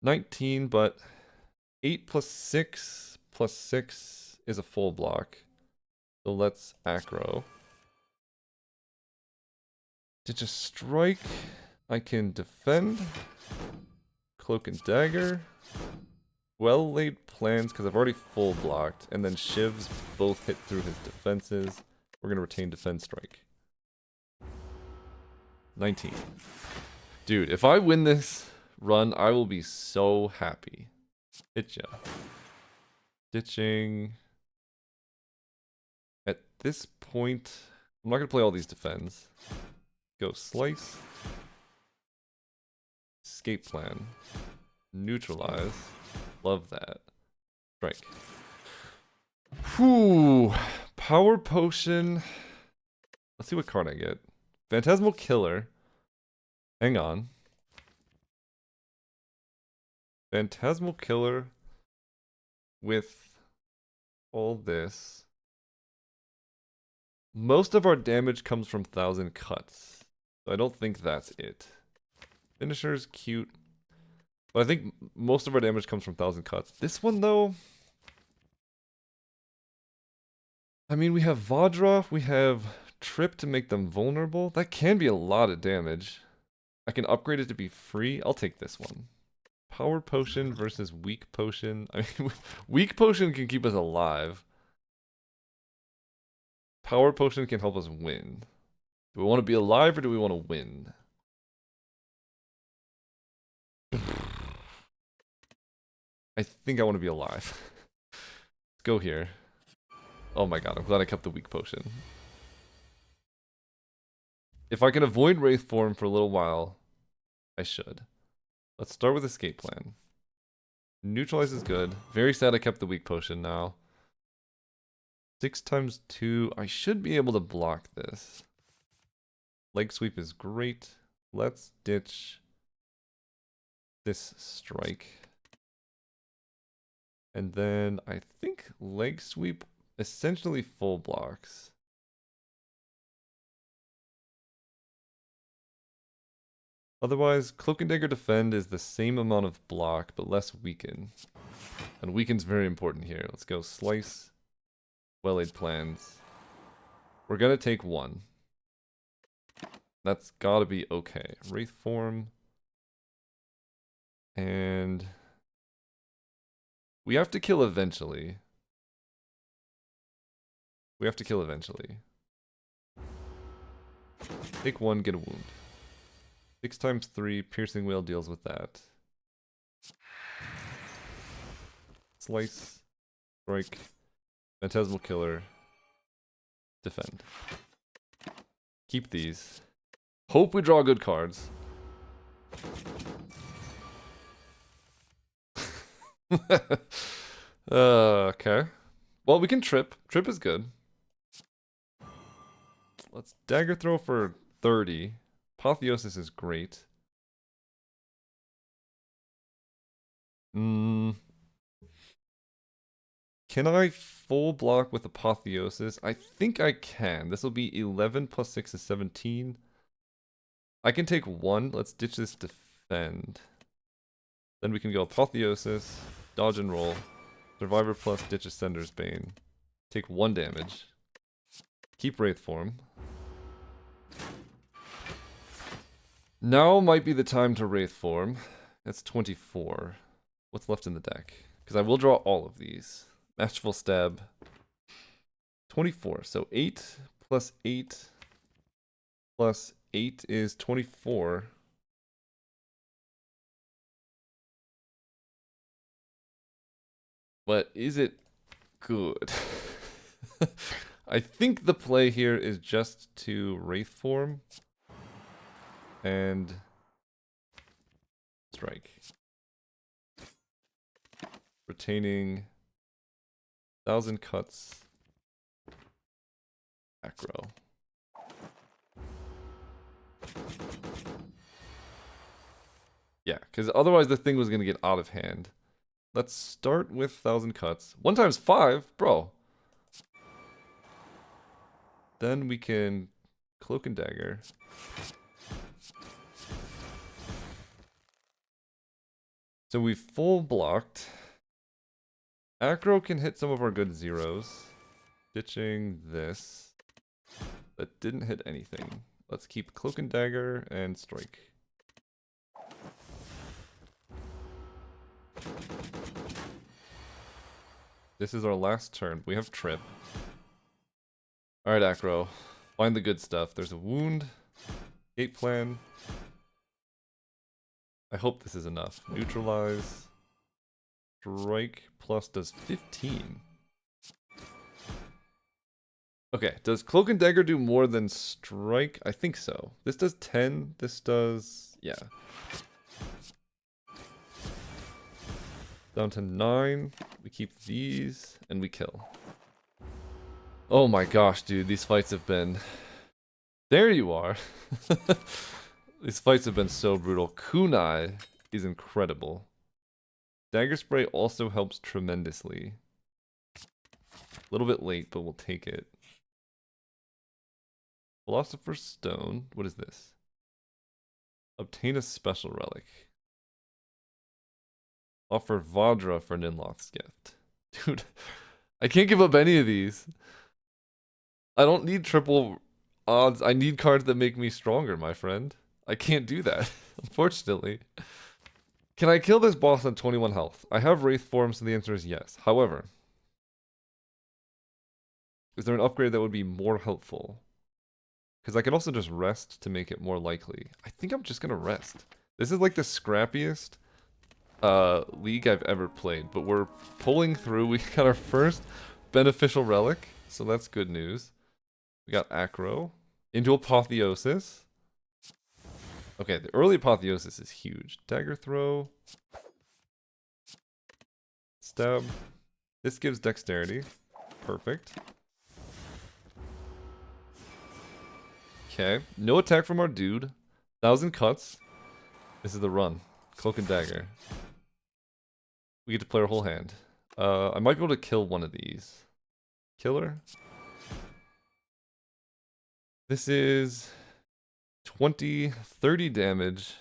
19, but 8 plus 6 plus 6 is a full block. So let's Acro. To just strike, I can defend. Cloak and Dagger. Well laid plans because I've already full blocked. And then Shivs both hit through his defenses. We're going to retain defense strike. 19. Dude, if I win this run, I will be so happy. Hit ya. Ditching. At this point, I'm not going to play all these defends. Go slice. Escape plan. Neutralize. Love that. Strike. Whew. Power potion. Let's see what card I get. Phantasmal Killer. Hang on. Phantasmal Killer with all this. Most of our damage comes from 1,000 cuts. So I don't think that's it. Finisher's cute. But I think most of our damage comes from 1,000 cuts. This one, though... I mean, we have Vajra, we have Trip to make them vulnerable. That can be a lot of damage. I can upgrade it to be free. I'll take this one. Power Potion versus Weak Potion. I mean, Weak Potion can keep us alive. Power Potion can help us win. Do we want to be alive or do we want to win? I think I want to be alive. Let's go here. Oh my god, I'm glad I kept the Weak Potion. If I can avoid Wraith form for a little while, I should. Let's start with Escape Plan. Neutralize is good. Very sad I kept the Weak Potion now. 6 times 2. I should be able to block this. Leg Sweep is great. Let's ditch this Strike. And then I think Leg Sweep essentially full blocks. Otherwise, Cloak and Dagger Defend is the same amount of block, but less weaken. And weaken's very important here. Let's go Slice. Well-laid plans. We're gonna take 1. That's gotta be okay. Wraith form. And... we have to kill eventually. We have to kill eventually. Take 1, get a wound. 6 times 3, Piercing Wail deals with that. Slice. Strike. Phantasmal Killer. Defend. Keep these. Hope we draw good cards. Okay. Well, we can trip. Trip is good. Let's dagger throw for 30. Apotheosis is great. Can I full block with Apotheosis? I think I can. This will be 11 plus 6 is 17. I can take 1. Let's ditch this defend. Then we can go Apotheosis, dodge and roll. Survivor plus ditch Ascender's Bane. Take 1 damage. Keep Wraith form. Now might be the time to Wraith form. That's 24. What's left in the deck? Because I will draw all of these. Masterful Stab. 24. So 8 plus 8 plus 8 is 24. But is it good? I think the play here is just to Wraith form and strike. Retaining 1,000 cuts. Acro. Yeah, because otherwise the thing was going to get out of hand. Let's start with 1,000 cuts. 1 times 5? Bro. Then we can Cloak and Dagger. So we full blocked. Acro can hit some of our good zeros. Ditching this. That didn't hit anything. Let's keep Cloak and Dagger and Strike. This is our last turn. We have Trip. Alright, Acro. Find the good stuff. There's a wound. Gate plan. I hope this is enough. Neutralize. Strike plus does 15. Okay, does Cloak and Dagger do more than Strike? I think so. This does 10, this does... yeah. Down to 9, we keep these, and we kill. Oh my gosh, dude, these fights have been... There you are! These fights have been so brutal. Kunai is incredible. Dagger Spray also helps tremendously. A little bit late, but we'll take it. Philosopher's Stone. What is this? Obtain a special relic. Offer Vajra for Ninloth's gift. Dude, I can't give up any of these. I don't need triple odds. I need cards that make me stronger, my friend. I can't do that, unfortunately. Can I kill this boss on 21 health? I have Wraith form, so the answer is yes. However, is there an upgrade that would be more helpful? Because I could also just rest to make it more likely. I think I'm just going to rest. This is like the scrappiest league I've ever played, but we're pulling through. We got our first beneficial relic, so that's good news. We got Acro into Apotheosis. Okay, the early Apotheosis is huge. Dagger Throw. Stab. This gives Dexterity. Perfect. Okay, no attack from our dude. 1,000 cuts. This is the run. Cloak and Dagger. We get to play our whole hand. I might be able to kill one of these. Killer. This is 20, 30 damage.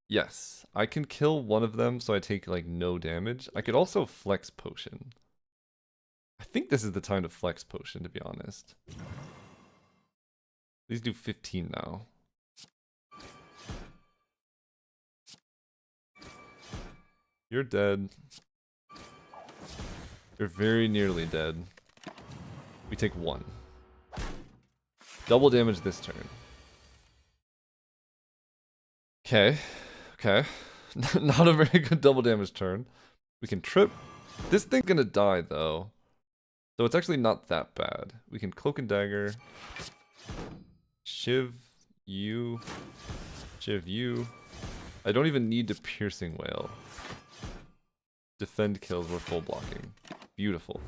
Yes, I can kill one of them so I take like no damage. I could also flex potion. I think this is the time to flex potion, to be honest. These do 15 now. You're dead. You're very nearly dead. We take 1. Double damage this turn. Okay. Okay. Not a very good double damage turn. We can trip. This thing's gonna die, though. So it's actually not that bad. We can Cloak and Dagger. Shiv you. Shiv you. I don't even need to Piercing Wail. Defend kills, we're full blocking. Beautiful.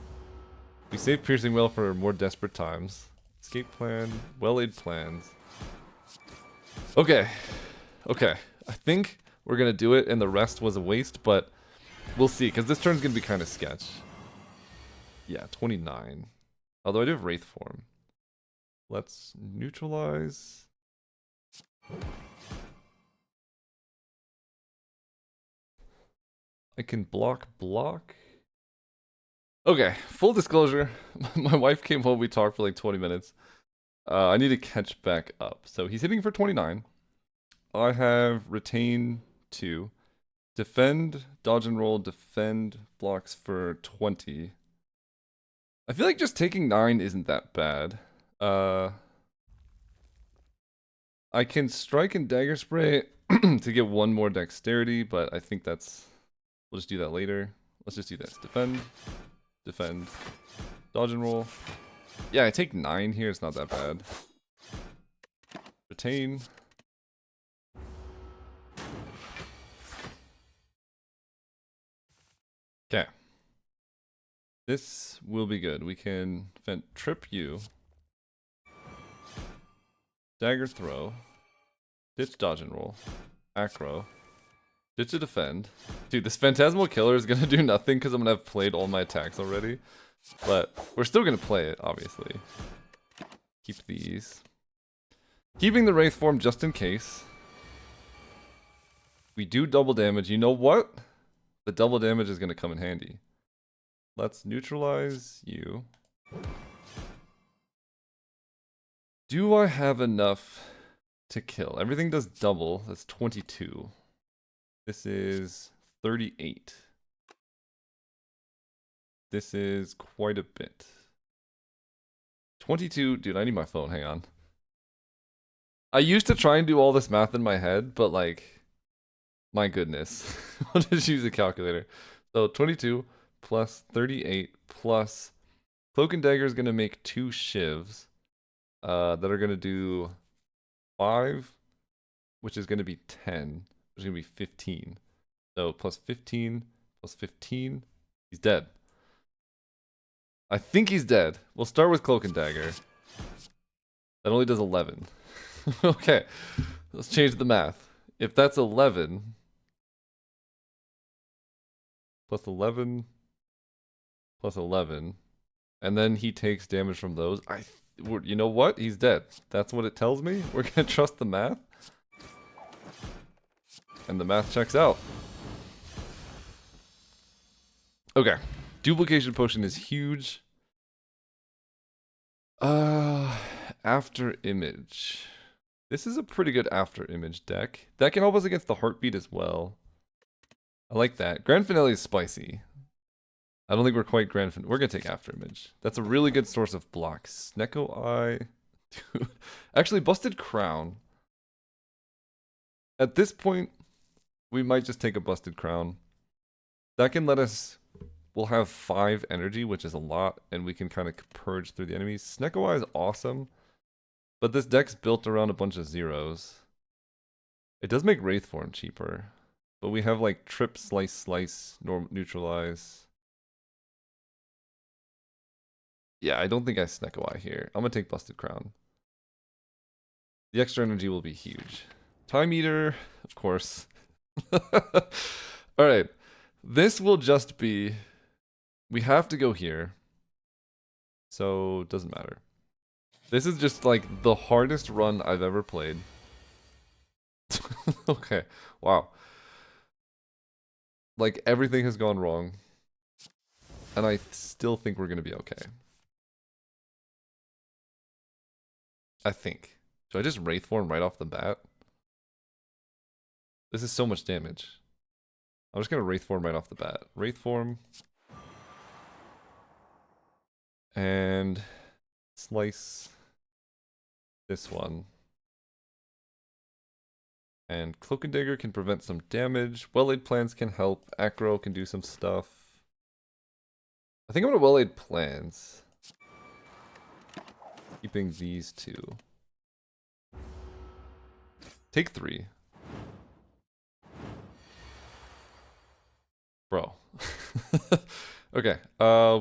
We save Piercing Wail for more desperate times. Escape plan, well-laid plans. Okay. Okay. I think we're gonna do it and the rest was a waste, but we'll see, because this turn's gonna be kind of sketch. Yeah, 29. Although I do have Wraith form. Let's neutralize. I can block. Okay, full disclosure. My wife came home, we talked for like 20 minutes. I need to catch back up. So he's hitting for 29. I have retain 2. Defend, dodge and roll, defend blocks for 20. I feel like just taking 9 isn't that bad. I can strike and dagger spray to get 1 more dexterity, but I think that's... We'll just do that later. Let's just do this. Defend, defend, dodge and roll. Yeah, I take 9 here. It's not that bad. Retain. Okay. This will be good. We can trip you. Dagger throw. Ditch dodge and roll. Acro. Ditch to defend. Dude, this Phantasmal Killer is gonna do nothing because I'm gonna have played all my attacks already. But we're still gonna play it, obviously. Keep these. Keeping the Wraith form just in case. We do double damage. You know what? The double damage is gonna come in handy. Let's neutralize you. Do I have enough to kill? Everything does double. That's 22. This is 38. This is quite a bit. 22. Dude, I need my phone. Hang on. I used to try and do all this math in my head, but like, my goodness. I'll just use a calculator. So 22 plus 38 plus Cloak and Dagger is going to make 2 shivs. that are gonna do 5, which is gonna be 10, which is gonna be 15. So plus 15, plus 15. He's dead. I think he's dead. We'll start with Cloak and Dagger. That only does 11. Okay, let's change the math. If that's 11, plus 11, plus 11, and then he takes damage from those, you know what? He's dead. That's what it tells me. We're gonna trust the math. And the math checks out. Okay. Duplication potion is huge. After image. This is a pretty good after image deck. That can help us against the heartbeat as well. I like that. Grand Finale is spicy. I don't think we're quite Grand Finale. We're gonna take after image. That's a really good source of blocks. Snecko Eye. Actually, Busted Crown. At this point, we might just take a Busted Crown. That can let us... We'll have 5 energy, which is a lot, and we can kind of purge through the enemies. Snecko Eye is awesome, but this deck's built around a bunch of zeros. It does make Wraith Form cheaper, but we have like Trip, Slice, Slice, Neutralize. Yeah, I don't think I Snecko Eye here. I'm gonna take Busted Crown. The extra energy will be huge. Time Eater, of course. Alright, this will just be... We have to go here. So, doesn't matter. This is just like the hardest run I've ever played. Okay, wow. Like everything has gone wrong. And I still think we're gonna be okay. I think. Do I just Wraith Form right off the bat? This is so much damage. I'm just gonna Wraith Form right off the bat. Wraith Form. And slice this one. And Cloak and Dagger can prevent some damage. Well-Laid Plans can help. Acro can do some stuff. I think I'm gonna Well-Laid Plans. Keeping these 2. Take 3. Bro. Okay,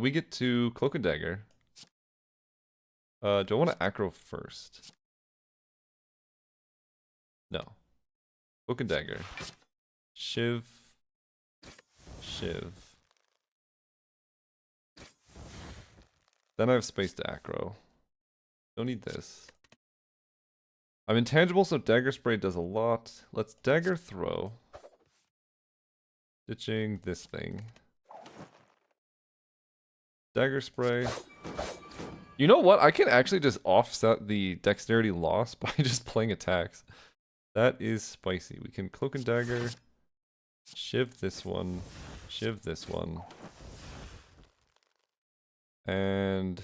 we get to Cloak and Dagger. Do I want to Acro first? No. Cloak and Dagger. Shiv. Shiv. Then I have space to Acro. Don't need this. I'm intangible, so Dagger Spray does a lot. Let's Dagger Throw. Ditching this thing. Dagger Spray. You know what? I can actually just offset the dexterity loss by just playing attacks. That is spicy. We can Cloak and Dagger. Shiv this one. Shiv this one. And...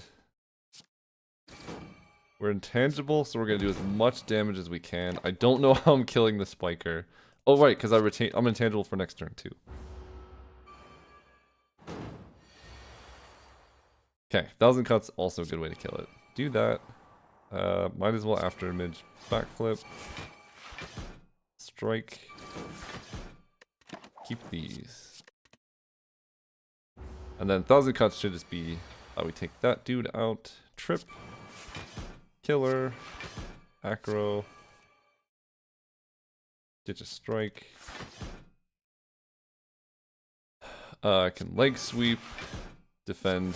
we're intangible, so we're going to do as much damage as we can. I don't know how I'm killing the Spiker. Oh, right, because I'm intangible for next turn, too. Okay, 1,000 Cuts, also a good way to kill it. Do that. Might as well after image. Backflip. Strike. Keep these. And then 1,000 Cuts should just be... we take that dude out. Trip. Killer. Acro. Ditch a strike. I can leg sweep. Defend.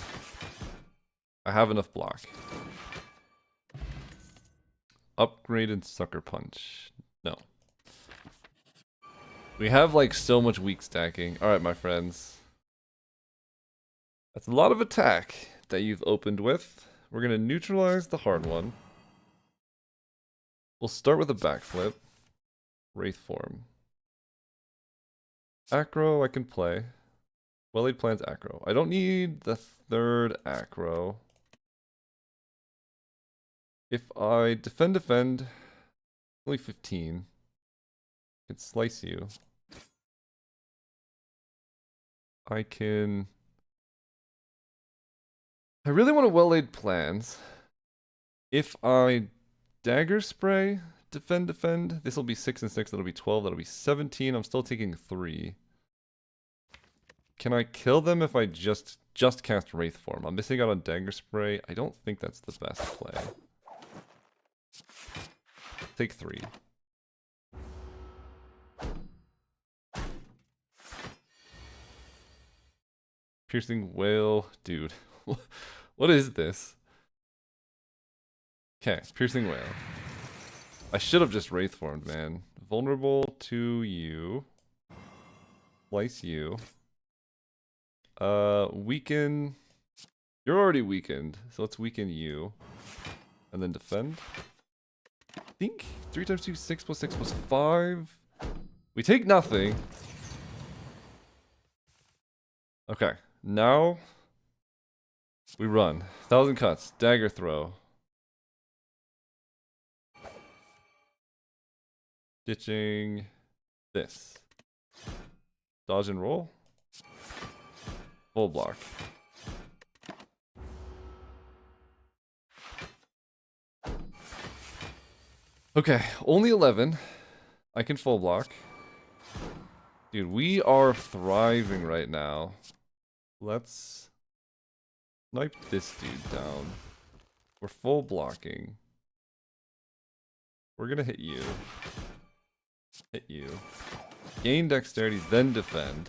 I have enough block. Upgraded Sucker Punch. No. We have like so much weak stacking. Alright, my friends. That's a lot of attack that you've opened with. We're going to neutralize the hard one. We'll start with a backflip. Wraith Form. Acro I can play. Well-Laid Plans Acro. I don't need the 3rd Acro. If I defend, only 15. I can slice you. I can... I really want to Well-Laid Plans. If I dagger spray, defend, this will be 6 and 6, that'll be 12, that'll be 17. I'm still taking 3. Can I kill them if I just cast Wraith Form? I'm missing out on dagger spray. I don't think that's the best play. Take 3. Piercing Whale. Dude. What is this? Okay, Piercing Whale. I should have just Wraith Formed, man. Vulnerable to you. Slice you. Weaken. You're already weakened, so let's weaken you. And then defend. I think 3 times 2, 6 plus 6 plus 5. We take nothing. Okay, now we run. 1,000 cuts. Dagger throw. Ditching this. Dodge and roll. Full block. Okay, only 11. I can full block. Dude, we are thriving right now. Let's snipe this dude down. We're full blocking. We're gonna hit you. Hit you. Gain dexterity, then defend.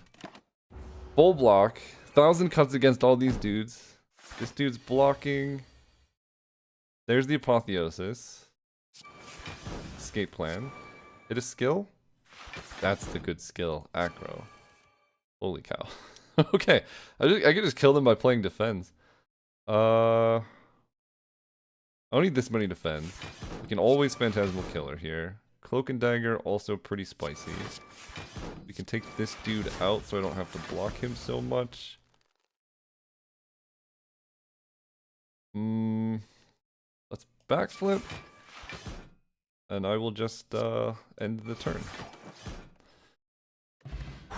Full block. 1,000 cuts against all these dudes. This dude's blocking. There's the apotheosis. Escape plan. Hit a skill? That's the good skill. Acro. Holy cow. Okay. I could just kill them by playing defense. I don't need this many defense. We can always Phantasmal Killer here. Cloak and Dagger, also pretty spicy. We can take this dude out so I don't have to block him so much. Let's backflip. And I will just end the turn.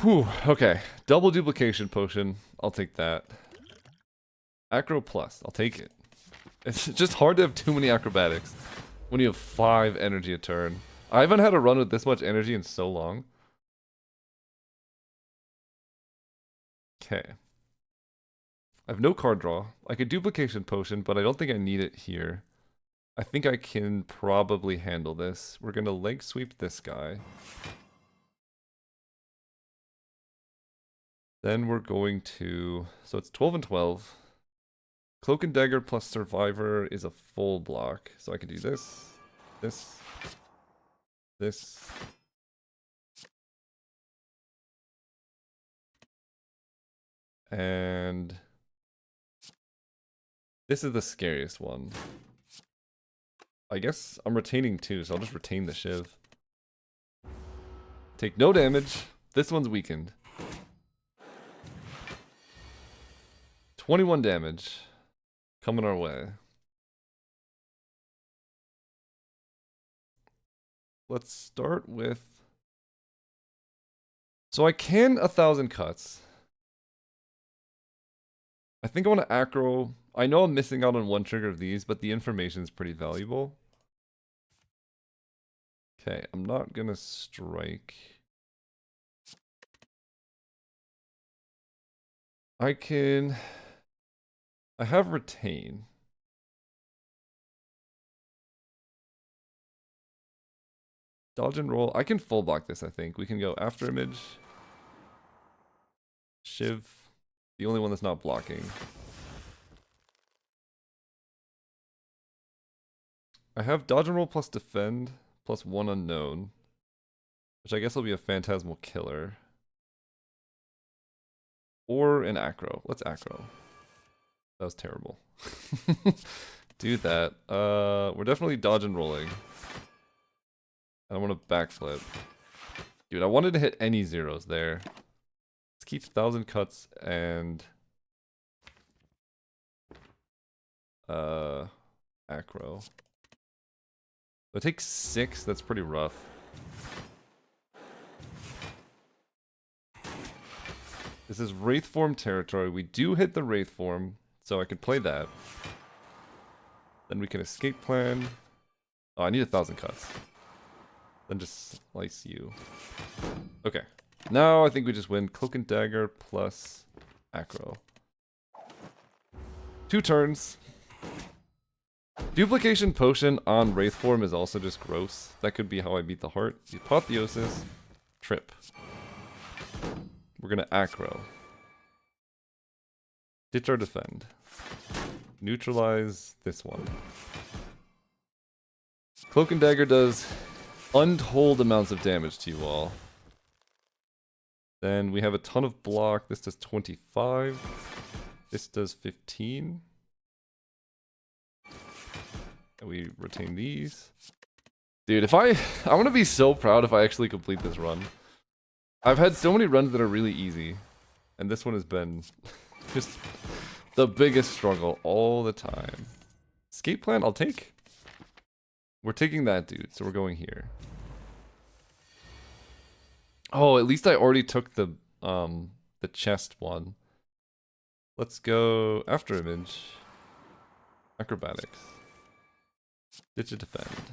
Whew, okay. Double duplication potion. I'll take that. Acro plus. I'll take it. It's just hard to have too many acrobatics when you have 5 energy a turn. I haven't had a run with this much energy in so long. Okay. I have no card draw. I could duplication potion, but I don't think I need it here. I think I can probably handle this. We're gonna leg sweep this guy. Then we're going to... So it's 12 and 12. Cloak and Dagger plus Survivor is a full block. So I can do this, this, this. And... this is the scariest one. I guess I'm retaining 2, so I'll just retain the Shiv. Take no damage. This one's weakened. 21 damage. Coming our way. Let's start with... So I can 1,000 cuts. I think I want to acro... I know I'm missing out on one trigger of these, but the information is pretty valuable. Okay, I'm not gonna strike. I can... I have retain. Dodge and roll. I can full block this, I think. We can go after image. Shiv. The only one that's not blocking. I have dodge and roll plus defend plus 1 unknown. Which I guess will be a phantasmal killer. Or an acro. Let's acro. That was terrible. Do that. We're definitely dodge and rolling. I want to backflip. Dude, I wanted to hit any zeros there. Let's keep 1,000 cuts and... acro. It takes 6, that's pretty rough. This is Wraith Form territory. We do hit the Wraith Form, so I could play that. Then we can escape plan. Oh, I need 1,000 cuts. Then just slice you. Okay. Now I think we just win Cloak and Dagger plus Acro. 2 turns. Duplication Potion on Wraith form is also just gross. That could be how I beat the heart. Apotheosis. Trip. We're gonna Acro. Ditch or defend. Neutralize this one. Cloak and Dagger does untold amounts of damage to you all. Then we have a ton of block. This does 25. This does 15. And we retain these. Dude, if I want to be so proud if I actually complete this run. I've had so many runs that are really easy. And this one has been just the biggest struggle all the time. Escape plan, I'll take. We're taking that, dude, so we're going here. Oh, at least I already took the chest one. Let's go after image. Acrobatics. Ditch a defend.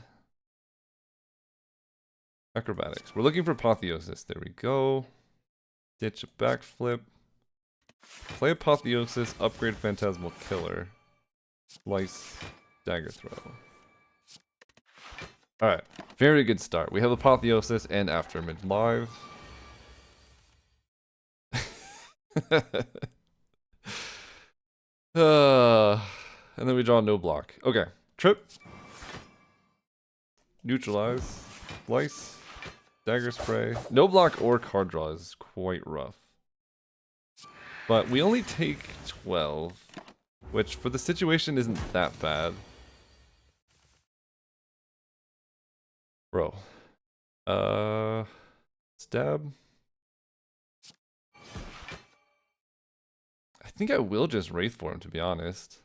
Acrobatics. We're looking for apotheosis. There we go. Ditch a backflip. Play apotheosis, upgrade phantasmal killer. Slice, dagger throw. Alright, very good start. We have apotheosis and afterimage live. And then we draw no block. Okay, trip. Neutralize. Slice. Dagger spray. No block or card draw is quite rough. But we only take 12, which for the situation isn't that bad. Bro. Stab. I think I will just Wraith form, to be honest.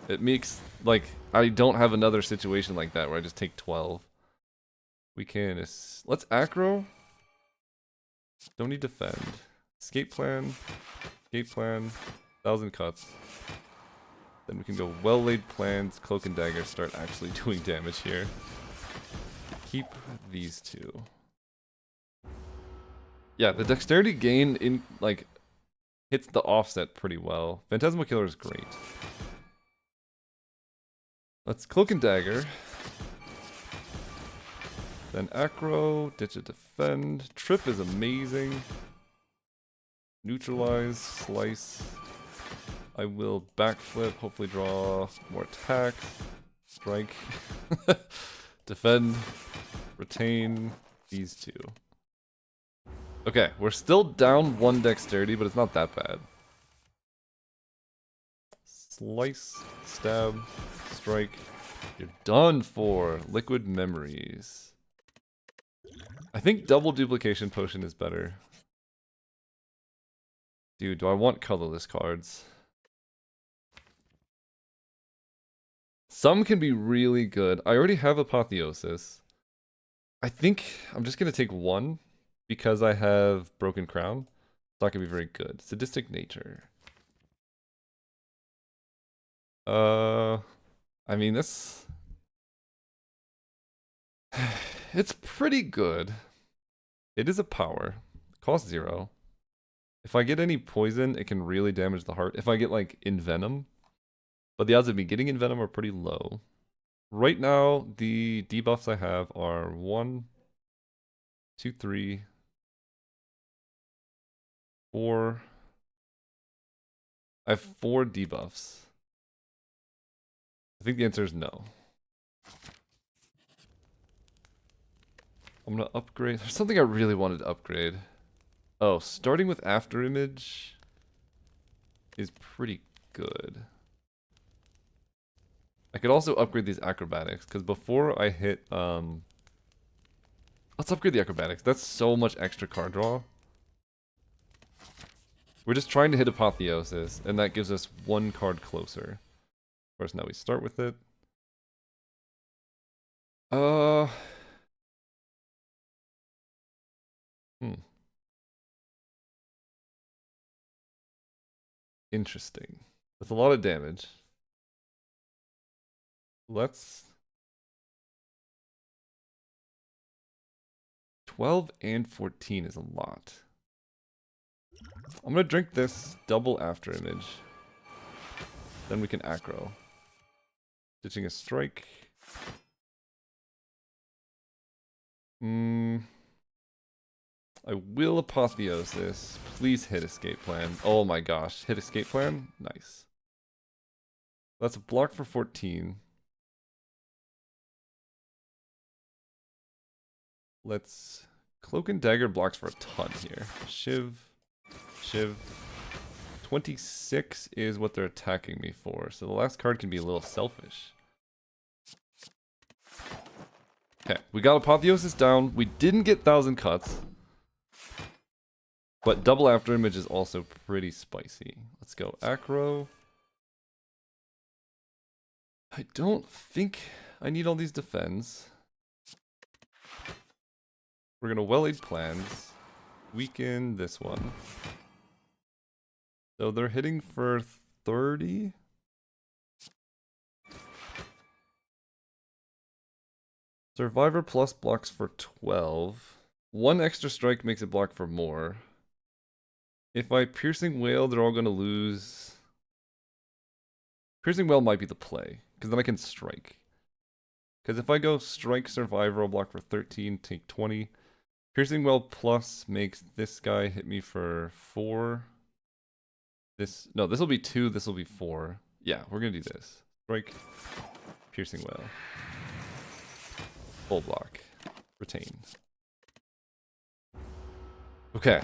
It makes, like, I don't have another situation like that where I just take 12. We can, let's Acro. Don't need defend. Escape plan. Escape plan. 1,000 cuts. Then we can go well-laid plans. Cloak and Dagger start actually doing damage here. Keep these two. Yeah, the dexterity gain in like hits the offset pretty well. Phantasmal Killer is great. Let's Cloak and Dagger. Then Acro, Ditch a defend. Trip is amazing. Neutralize, slice. I will backflip, hopefully draw more attacks. Strike. Defend. Retain these two. Okay, we're still down 1 dexterity, but it's not that bad. Slice, stab, strike. You're done for. Liquid memories. I think double duplication potion is better. Dude, do I want colorless cards? Some can be really good. I already have apotheosis. I think I'm just gonna take 1 because I have broken crown. It's not gonna be very good. Sadistic nature. I mean this. It's pretty good. It is a power. Cost 0. If I get any poison, it can really damage the heart. If I get like Envenom. But the odds of me getting Envenom are pretty low. Right now, the debuffs I have are 1, 2, 3, 4. I have 4 debuffs. I think the answer is no. I'm gonna upgrade. There's something I really wanted to upgrade. Oh, starting with afterimage is pretty good. I could also upgrade these acrobatics, because before I hit, let's upgrade the acrobatics. That's so much extra card draw. We're just trying to hit apotheosis, and that gives us 1 card closer. Of course, now we start with it. Interesting. That's a lot of damage. Let's... 12 and 14 is a lot. I'm gonna drink this double after image. Then we can aggro. Ditching a strike. I will apotheosis. Please hit escape plan. Oh my gosh. Hit escape plan? Nice. That's a block for 14. Let's... Cloak and Dagger blocks for a ton here. Shiv. Shiv. 26 is what they're attacking me for, so the last card can be a little selfish. Okay, we got Apotheosis down. We didn't get 1,000 cuts. But double after image is also pretty spicy. Let's go Acro. I don't think I need all these defends. We're gonna well-aid plans. Weaken this one. So they're hitting for 30. Survivor plus blocks for 12. One extra strike makes it block for more. If I Piercing Whale, they're all going to lose. Piercing Whale might be the play, because then I can strike. Because if I go strike Survivor, I'll block for 13, take 20. Piercing Whale plus makes this guy hit me for 4. No, this will be 2, this will be 4. Yeah, we're going to do this. Strike, Piercing Whale. Full block. Retain. Okay.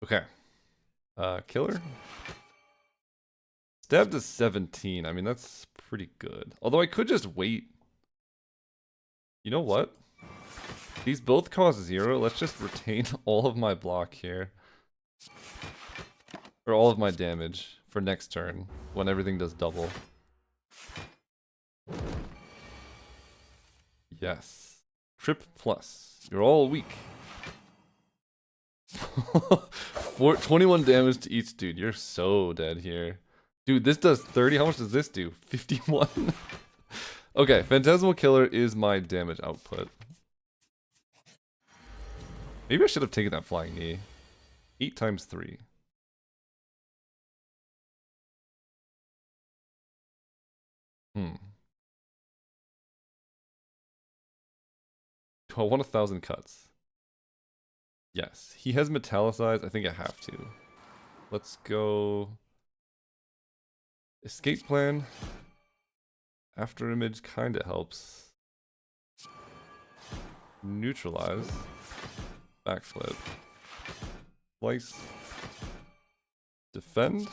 Okay. Killer? Stab to 17. I mean, that's pretty good. Although I could just wait. You know what? These both cause 0. Let's just retain all of my block here. Or all of my damage for next turn, when everything does double. Yes. Trip plus. You're all weak. 21 damage to each dude. You're so dead here. Dude, this does 30. How much does this do? 51? Okay, Phantasmal Killer is my damage output. Maybe I should have taken that flying knee. 8 times 3. I want 1,000 cuts. Yes, he has metallicized. I think I have to. Let's go. Escape plan. After image kinda helps. Neutralize. Backflip. Slice. Defend.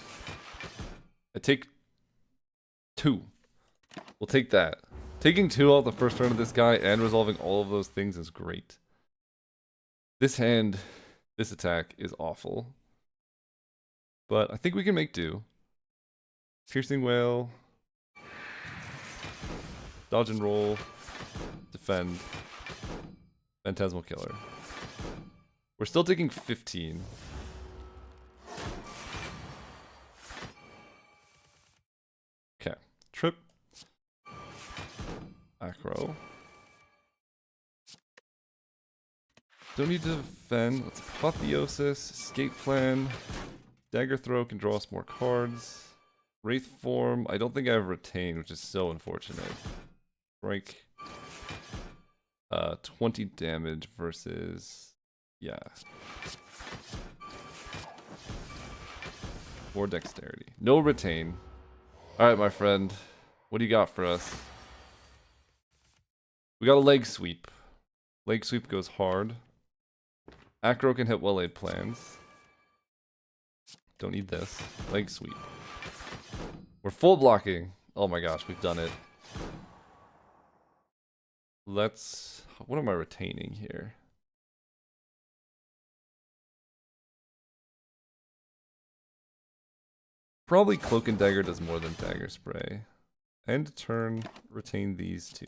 I take 2. We'll take that. Taking 2 off the first turn of this guy and resolving all of those things is great. This hand, this attack is awful. But I think we can make do. Piercing Whale. Dodge and roll. Defend. Phantasmal Killer. We're still taking 15. Okay. Trip. Acro. Don't need to defend. Let's Apotheosis. Escape plan. Dagger Throw can draw us more cards. Wraith Form. I don't think I have Retain, which is so unfortunate. Strike. 20 damage versus... Yeah. 4 dexterity. No Retain. Alright, my friend. What do you got for us? We got a leg sweep. Leg sweep goes hard. Acro can hit well-laid plans. Don't need this. Leg sweep. We're full blocking. Oh my gosh, we've done it. Let's... What am I retaining here? Probably Cloak and Dagger does more than Dagger Spray. End turn, retain these two.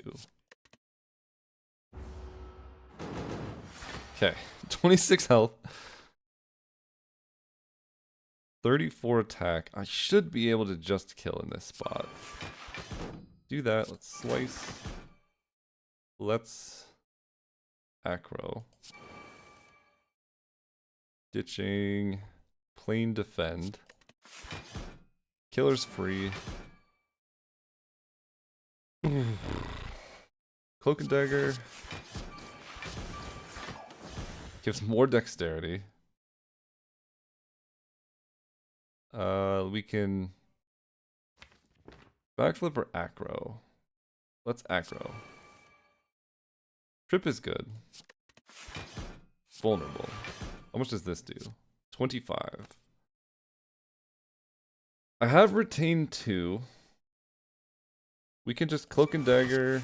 Okay, 26 health. 34 attack. I should be able to just kill in this spot. Do that. Let's slice. Let's acro. Ditching. Plain defend. Killer's free. Cloak and dagger. Gives more dexterity. We can backflip or acro. Let's acro. Trip is good. Vulnerable. How much does this do? 25. I have retained 2. We can just cloak and dagger.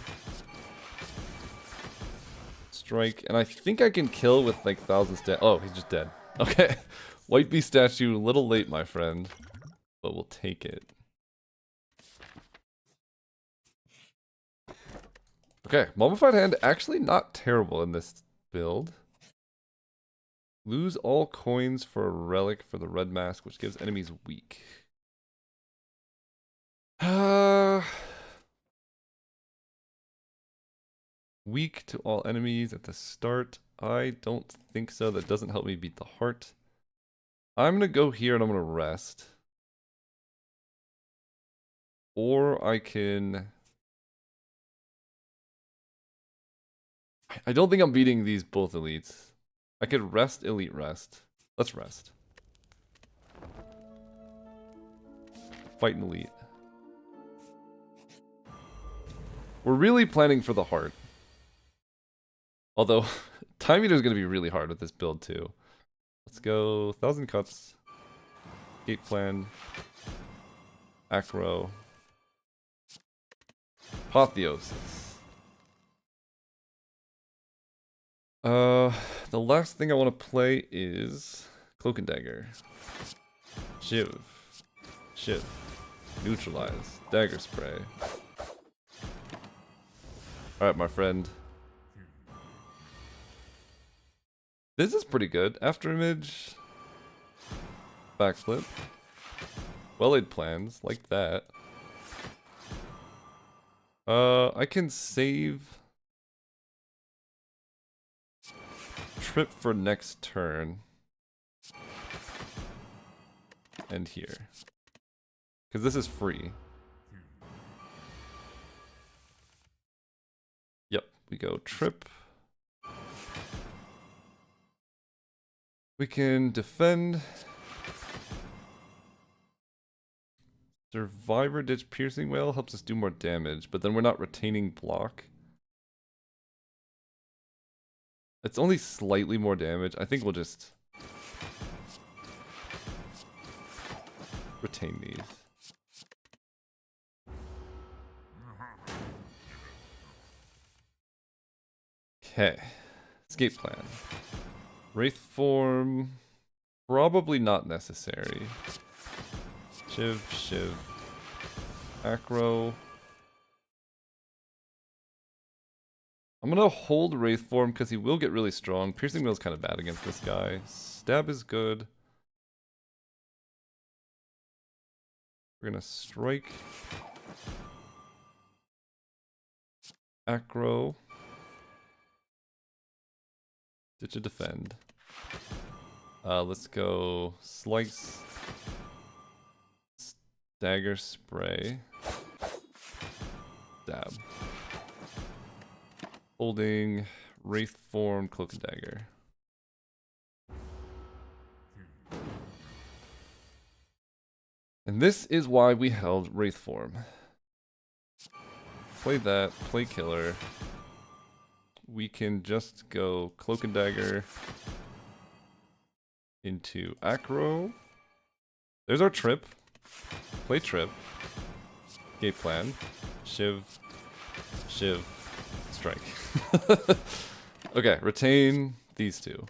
Strike. And I think I can kill with like 1,000 stat. Oh, he's just dead. Okay. White Beast statue, a little late, my friend. But we'll take it. Okay, Mummified Hand, actually not terrible in this build. Lose all coins for a relic for the red mask, which gives enemies weak. Weak to all enemies at the start. I don't think so. That doesn't help me beat the heart. I'm gonna go here and I'm gonna rest. Or I can... I don't think I'm beating these both elites. I could rest, elite rest. Let's rest. Fight an elite. We're really planning for the heart. Although, time eater is going to be really hard with this build too. Let's go 1,000 cuts. Gate plan. Acro. Apotheosis. The last thing I want to play is Cloak and Dagger. Shiv. Shiv. Neutralize. Dagger spray. Alright, my friend. This is pretty good. After image. Backflip. Well-laid plans. Like that. I can save... Trip for next turn. And here. Because this is free. Yep, we go trip. We can defend. Survivor Ditch Piercing Wail helps us do more damage, but then we're not retaining block. It's only slightly more damage. I think we'll just retain these. Okay. Escape plan. Wraith form. Probably not necessary. Shiv, Shiv. Acro. I'm gonna hold Wraith form because he will get really strong. Piercing Wheel is kind of bad against this guy. Stab is good. We're gonna strike. Acro. Ditch a defend. Let's go slice. Dagger spray. Stab. Holding Wraith form, Cloak and Dagger. And this is why we held Wraith form. Play that, play killer. We can just go Cloak and Dagger into Acro. There's our trip. Play trip. Gate plan. Shiv. Shiv. Strike. Okay, retain these two.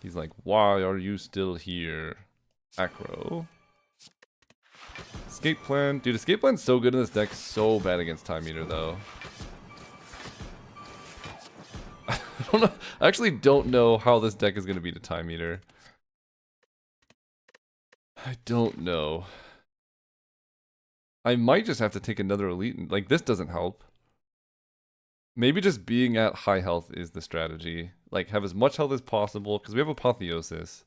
He's like, why are you still here? Acro. Escape plan. Dude, escape plan's so good in this deck, so bad against Time Eater though. don't know. I actually don't know how this deck is going to be to Time Meter. I don't know. I might just have to take another elite. Like, this doesn't help. Maybe just being at high health is the strategy. Like, have as much health as possible, because we have Apotheosis.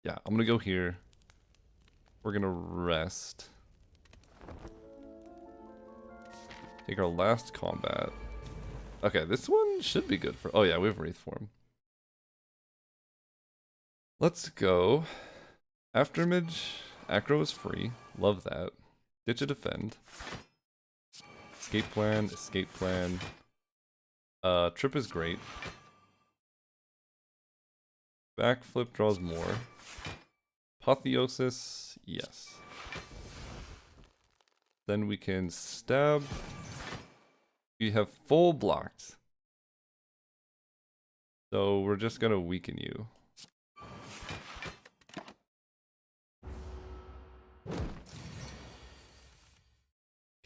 Yeah, I'm going to go here. We're going to rest. Take our last combat. Okay, this one should be good for... Oh yeah, we have Wraith Form. Let's go. Aftermage. Acro is free. Love that. Ditch a defend. Escape plan, escape plan. Trip is great. Backflip draws more. Apotheosis, yes. Then we can stab. We have full blocked. So we're just gonna weaken you.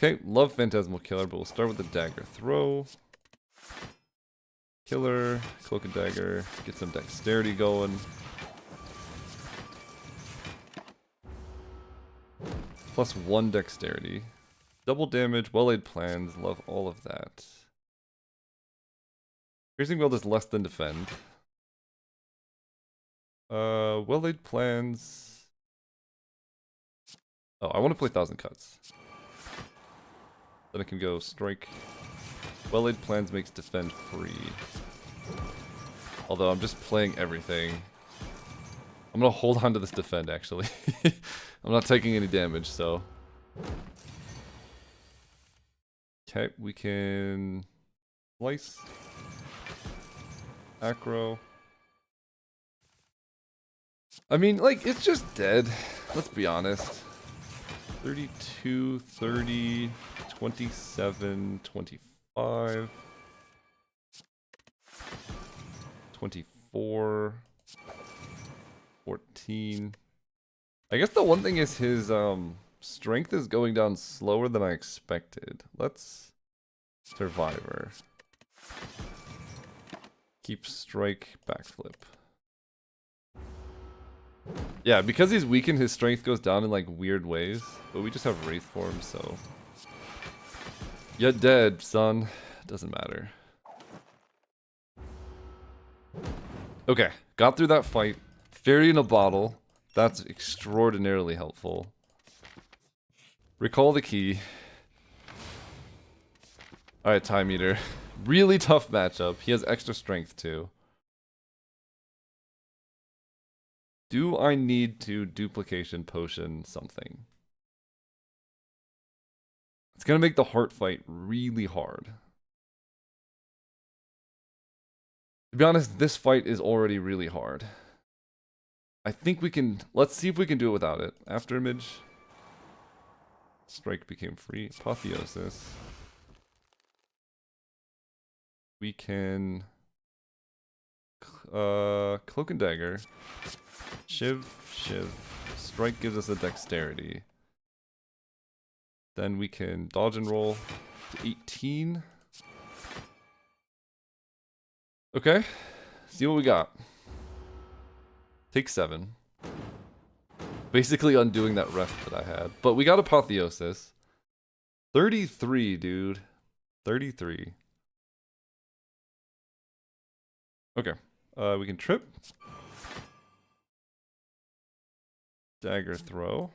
Okay, love Phantasmal Killer, but we'll start with the Dagger Throw. Killer, Cloak and Dagger, get some dexterity going. +1 dexterity. Double damage, well-laid plans, love all of that. Piercing Weld is less than defend. Well-laid plans. Oh, I want to play 1,000 Cuts. Then I can go strike. Well-laid plans makes defend free. Although I'm just playing everything. I'm gonna hold on to this defend actually. I'm not taking any damage, so. Okay, we can slice. Acro. I mean, like, it's just dead. Let's be honest. 32, 30, 27, 25, 24, 14. I guess the one thing is his strength is going down slower than I expected. Let's Survivor. Keep strike, backflip. Yeah, because he's weakened, his strength goes down in like weird ways. But we just have Wraith Form, so. You're dead, son. Doesn't matter. Okay, got through that fight. Fairy in a bottle. That's extraordinarily helpful. Recall the key. Alright, Time Meter. Really tough matchup. He has extra strength too. Do I need to duplication potion something? It's gonna make the heart fight really hard. To be honest, this fight is already really hard. I think we can... Let's see if we can do it without it. Afterimage. Strike became free. Apotheosis. We can... Cloak and Dagger. Shiv, Shiv. Strike gives us a dexterity. Then we can dodge and roll to 18. Okay. See what we got. Take 7. Basically undoing that rest that I had. But we got Apotheosis. 33, dude. 33. Okay. We can trip. Dagger throw.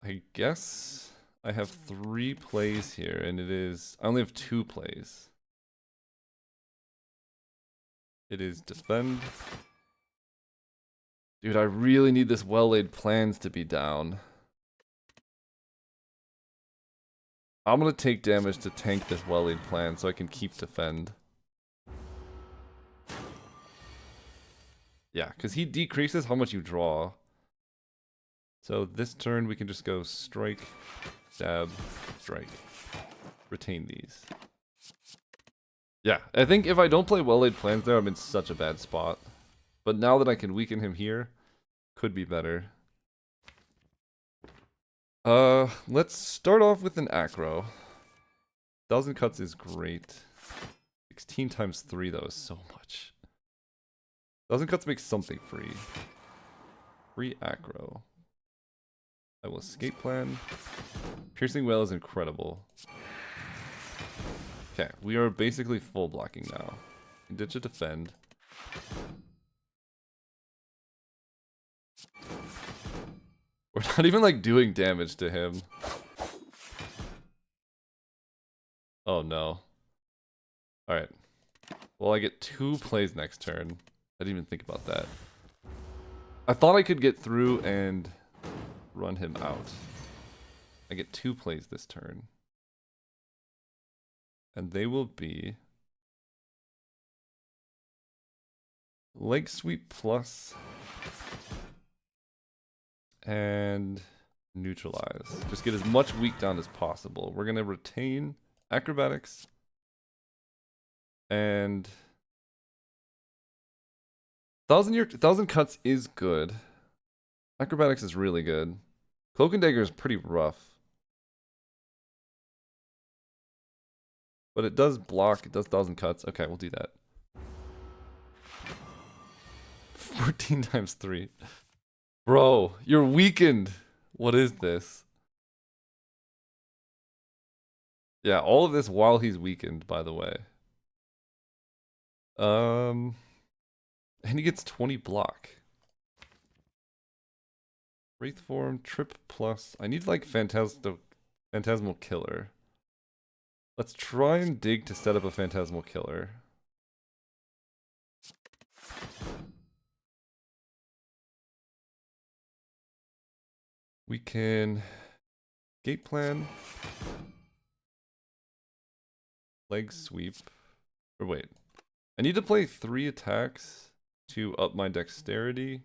I guess I have 3 plays here, and it is... I only have 2 plays. It is defend. Dude, I really need this well-laid plans to be down. I'm gonna take damage to tank this well-laid plan so I can keep defend. Yeah, because he decreases how much you draw. So this turn we can just go strike, stab, strike. Retain these. Yeah, I think if I don't play well-laid plans there, I'm in such a bad spot. But now that I can weaken him here, could be better. Let's start off with an acro. 1,000 cuts is great. 16 times 3 though is so much. 1,000 cuts makes something free. Free aggro. I will escape plan. Piercing Wail is incredible. Okay, we are basically full blocking now. Ditch a defend. We're not even like doing damage to him. Oh no. Alright. Well, I get 2 plays next turn. I didn't even think about that. I thought I could get through and run him out. I get 2 plays this turn. And they will be leg sweep plus and neutralize. Just get as much weak down as possible. We're gonna retain acrobatics and 1,000 cuts is good. Acrobatics is really good. Cloak and Dagger is pretty rough. But it does block, it does 1,000 cuts. Okay, we'll do that. 14 times 3. Bro, you're weakened. What is this? Yeah, all of this while he's weakened, by the way. And he gets 20 block. Wraith form, trip plus. I need like Phantasmal Killer. Let's try and dig to set up a Phantasmal Killer. We can gate plan. Leg sweep. Or wait. I need to play 3 attacks to up my dexterity.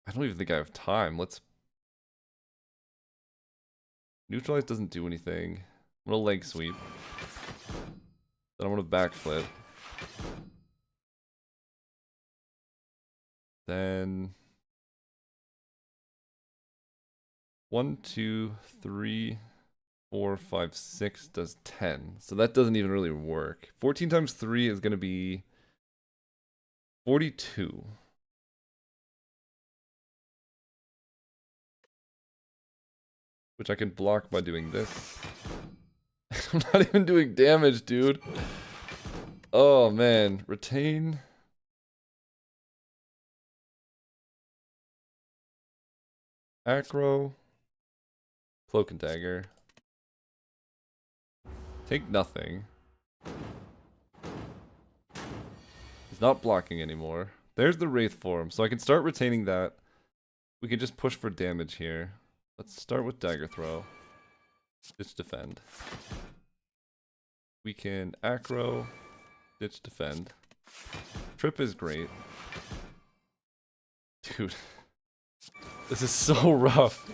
I don't even think I have time. Let's... Neutralize doesn't do anything. I'm gonna leg sweep. Then I'm gonna backflip. Then... 1, 2, 3, 4, 5, 6 does 10. So that doesn't even really work. 14 times 3 is gonna be 42. Which I can block by doing this. I'm not even doing damage, dude. Oh, man. Retain. Acro. Cloak and Dagger. Take nothing. He's not blocking anymore. There's the Wraith form, so I can start retaining that. We can just push for damage here. Let's start with Dagger Throw. Ditch defend. We can acro, ditch defend. Trip is great. Dude. This is so rough.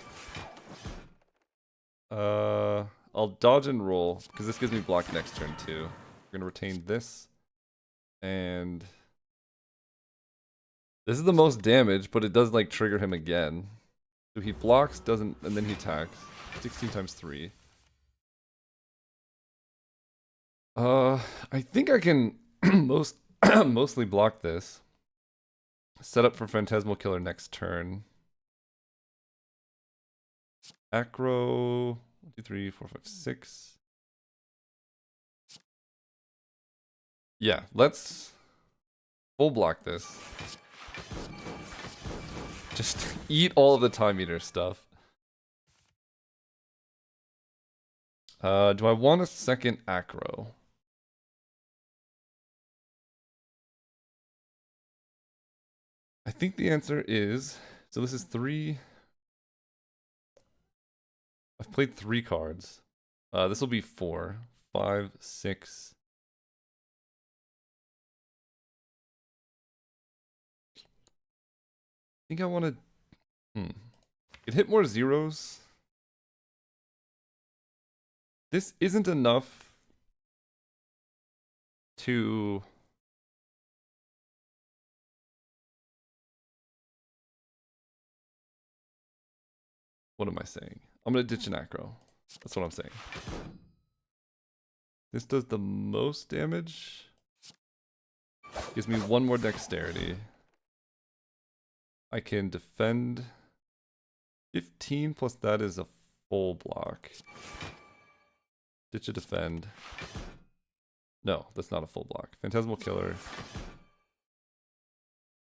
I'll dodge and roll, because this gives me block next turn too. We're gonna retain this. And this is the most damage, but it does like trigger him again. So he blocks, doesn't, and then he attacks. 16 times 3. I think I can mostly block this. Set up for Phantasmal Killer next turn. Acro, 1, 2, 3, 4, 5, 6. Yeah, let's full block this. Just eat all of the Time Eater stuff. Do I want a second acro? I think the answer is, so this is 3. I've played 3 cards. This will be 4, 5, 6. I think I want to... It hit more zeros. This isn't enough to... What am I saying? I'm gonna ditch an acro. That's what I'm saying. This does the most damage. Gives me 1 more dexterity. I can defend 15 plus that is a full block. Ditch a defend. No, that's not a full block. Phantasmal Killer.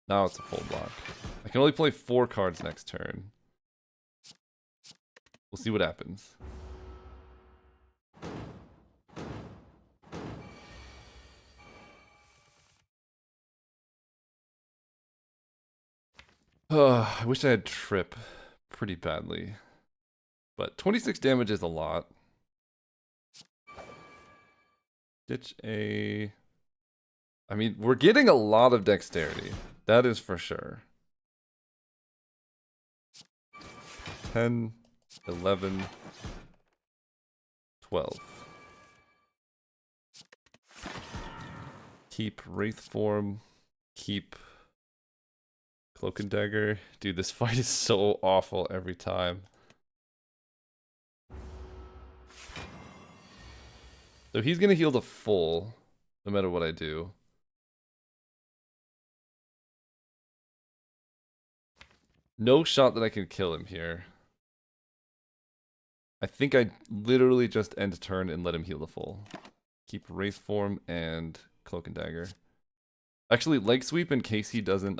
Now it's a full block. I can only play 4 cards next turn. We'll see what happens. I wish I had Trip pretty badly. But 26 damage is a lot. Ditch a... I mean, we're getting a lot of dexterity. That is for sure. 10, 11, 12. Keep Wraith Form. Keep Cloak and Dagger. Dude, this fight is so awful every time. So he's gonna heal the full, no matter what I do. No shot that I can kill him here. I think I literally just end turn and let him heal the full. Keep Wraith Form and Cloak and Dagger. Actually, Leg Sweep in case he doesn't,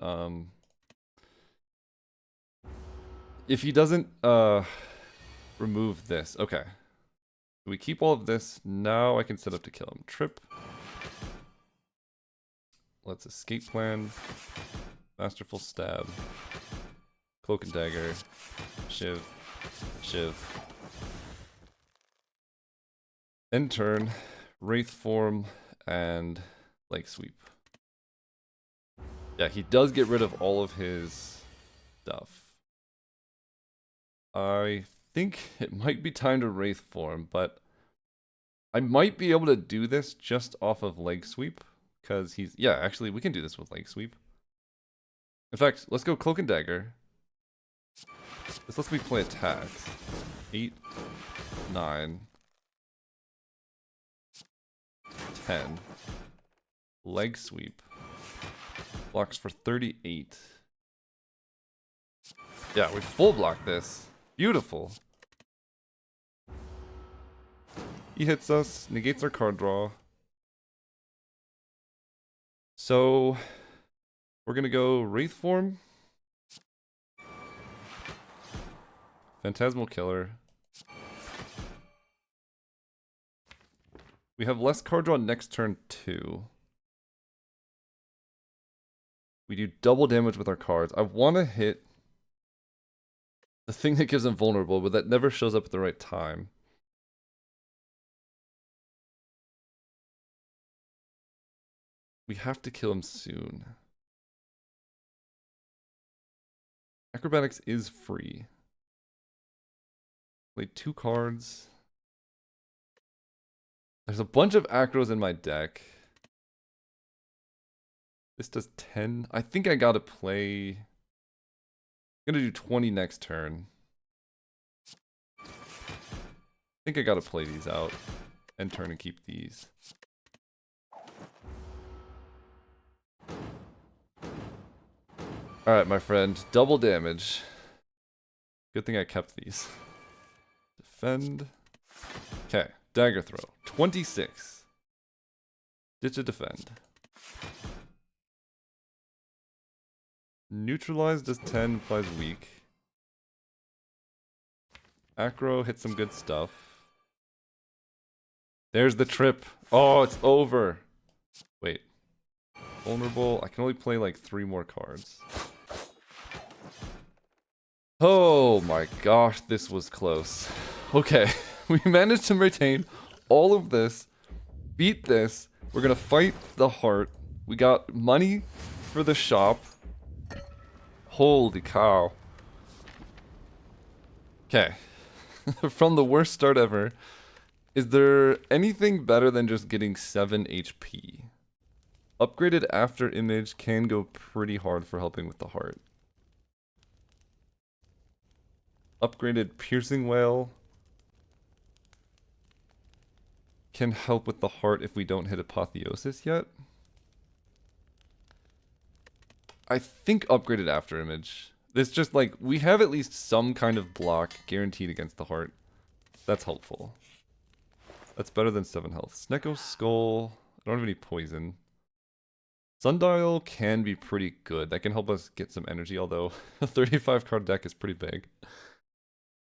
if he doesn't, remove this. Okay. We keep all of this. Now I can set up to kill him. Trip. Let's escape plan. Masterful Stab. Cloak and Dagger. Shiv. Shiv. End turn. Wraith Form and Leg Sweep. Yeah, he does get rid of all of his stuff. I think it might be time to Wraith Form, but I might be able to do this just off of Leg Sweep, because he's... Yeah, actually, we can do this with Leg Sweep. In fact, let's go Cloak and Dagger. This lets me play attacks. 8, 9, 10. Leg Sweep. Blocks for 38. Yeah, we full block this. Beautiful. He hits us, negates our card draw. So, we're gonna go Wraith Form. Phantasmal Killer. We have less card draw next turn too. We do double damage with our cards. I want to hit the thing that gives him vulnerable, but that never shows up at the right time. We have to kill him soon. Acrobatics is free. Play 2 cards. There's a bunch of acros in my deck. This does 10. I think I gotta play... I'm gonna do 20 next turn. I think I gotta play these out. End turn and keep these. Alright, my friend. Double damage. Good thing I kept these. Defend. Okay. Dagger throw. 26. Ditch a defend. Neutralize does 10, applies weak. Acro hits some good stuff. There's the trip. Oh, it's over. Wait. Vulnerable. I can only play like 3 more cards. Oh my gosh, this was close. Okay, we managed to retain all of this. Beat this. We're gonna fight the heart. We got money for the shop. Holy cow. Okay. From the worst start ever. Is there anything better than just getting 7 HP? Upgraded after image can go pretty hard for helping with the heart. upgraded Piercing Whale can help with the heart if we don't hit Apotheosis yet. I think upgraded After Image. This just like, we have at least some kind of block guaranteed against the heart. That's helpful. That's better than 7 health. Snecko Skull. I don't have any poison. Sundial can be pretty good. That can help us get some energy, although a 35 card deck is pretty big.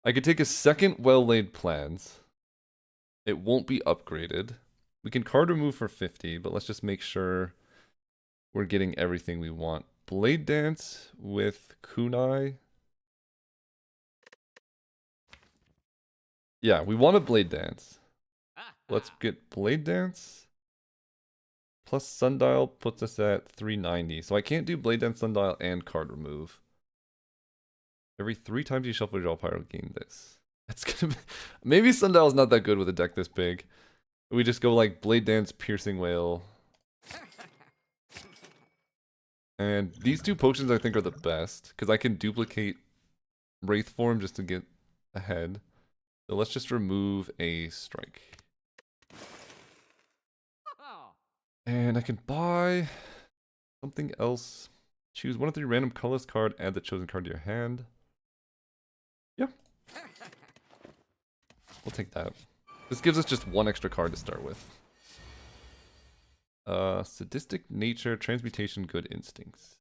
I could take a second Well-Laid Plans. It won't be upgraded. We can card remove for 50, but let's just make sure we're getting everything we want. Blade Dance with Kunai. Yeah, we want a Blade Dance. Let's get Blade Dance. Plus Sundial puts us at 390. So I can't do Blade Dance, Sundial, and card remove. Every 3 times you shuffle your draw pile, gain this. That's gonna be... Maybe Sundial's not that good with a deck this big. We just go like Blade Dance, Piercing Whale. And these 2 potions I think are the best, because I can duplicate Wraith Form just to get ahead. So let's just remove a strike. And I can buy something else. Choose 1 of 3 random colorless card, add the chosen card to your hand. Yeah. We'll take that. This gives us just 1 extra card to start with. Sadistic Nature, Transmutation, Good Instincts.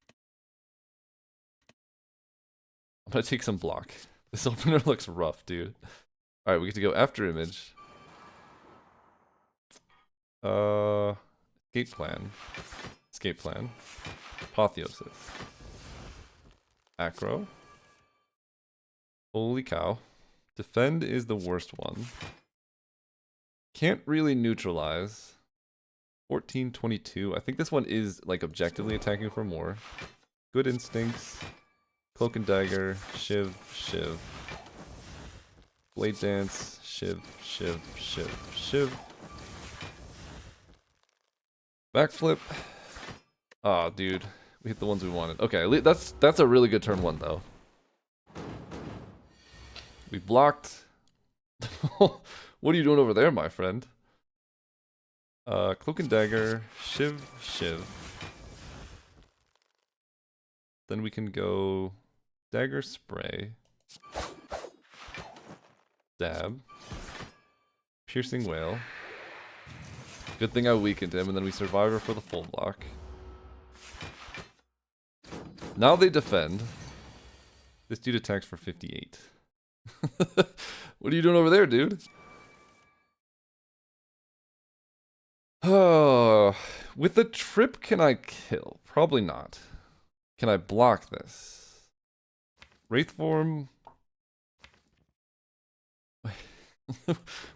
I'm gonna take some block. This opener looks rough, dude. Alright, we get to go After Image. Escape Plan. Escape Plan. Apotheosis. Acro. Holy cow. Defend is the worst one. Can't really neutralize. 1422. I think this one is like objectively attacking for more. Good Instincts. Cloak and Dagger. Shiv. Shiv. Blade Dance. Shiv. Shiv. Shiv. Shiv. Backflip. Aw, dude. We hit the ones we wanted. Okay, that's a really good turn 1 though. We blocked. What are you doing over there, my friend? Cloak and Dagger, Shiv, Shiv. Then we can go Dagger, Spray. Stab. Piercing Whale. Good thing I weakened him, and then we Survivor for the full block. Now they defend. This dude attacks for 58. What are you doing over there, dude? Oh, with the trip, can I kill? Probably not. Can I block this? Wraith Form.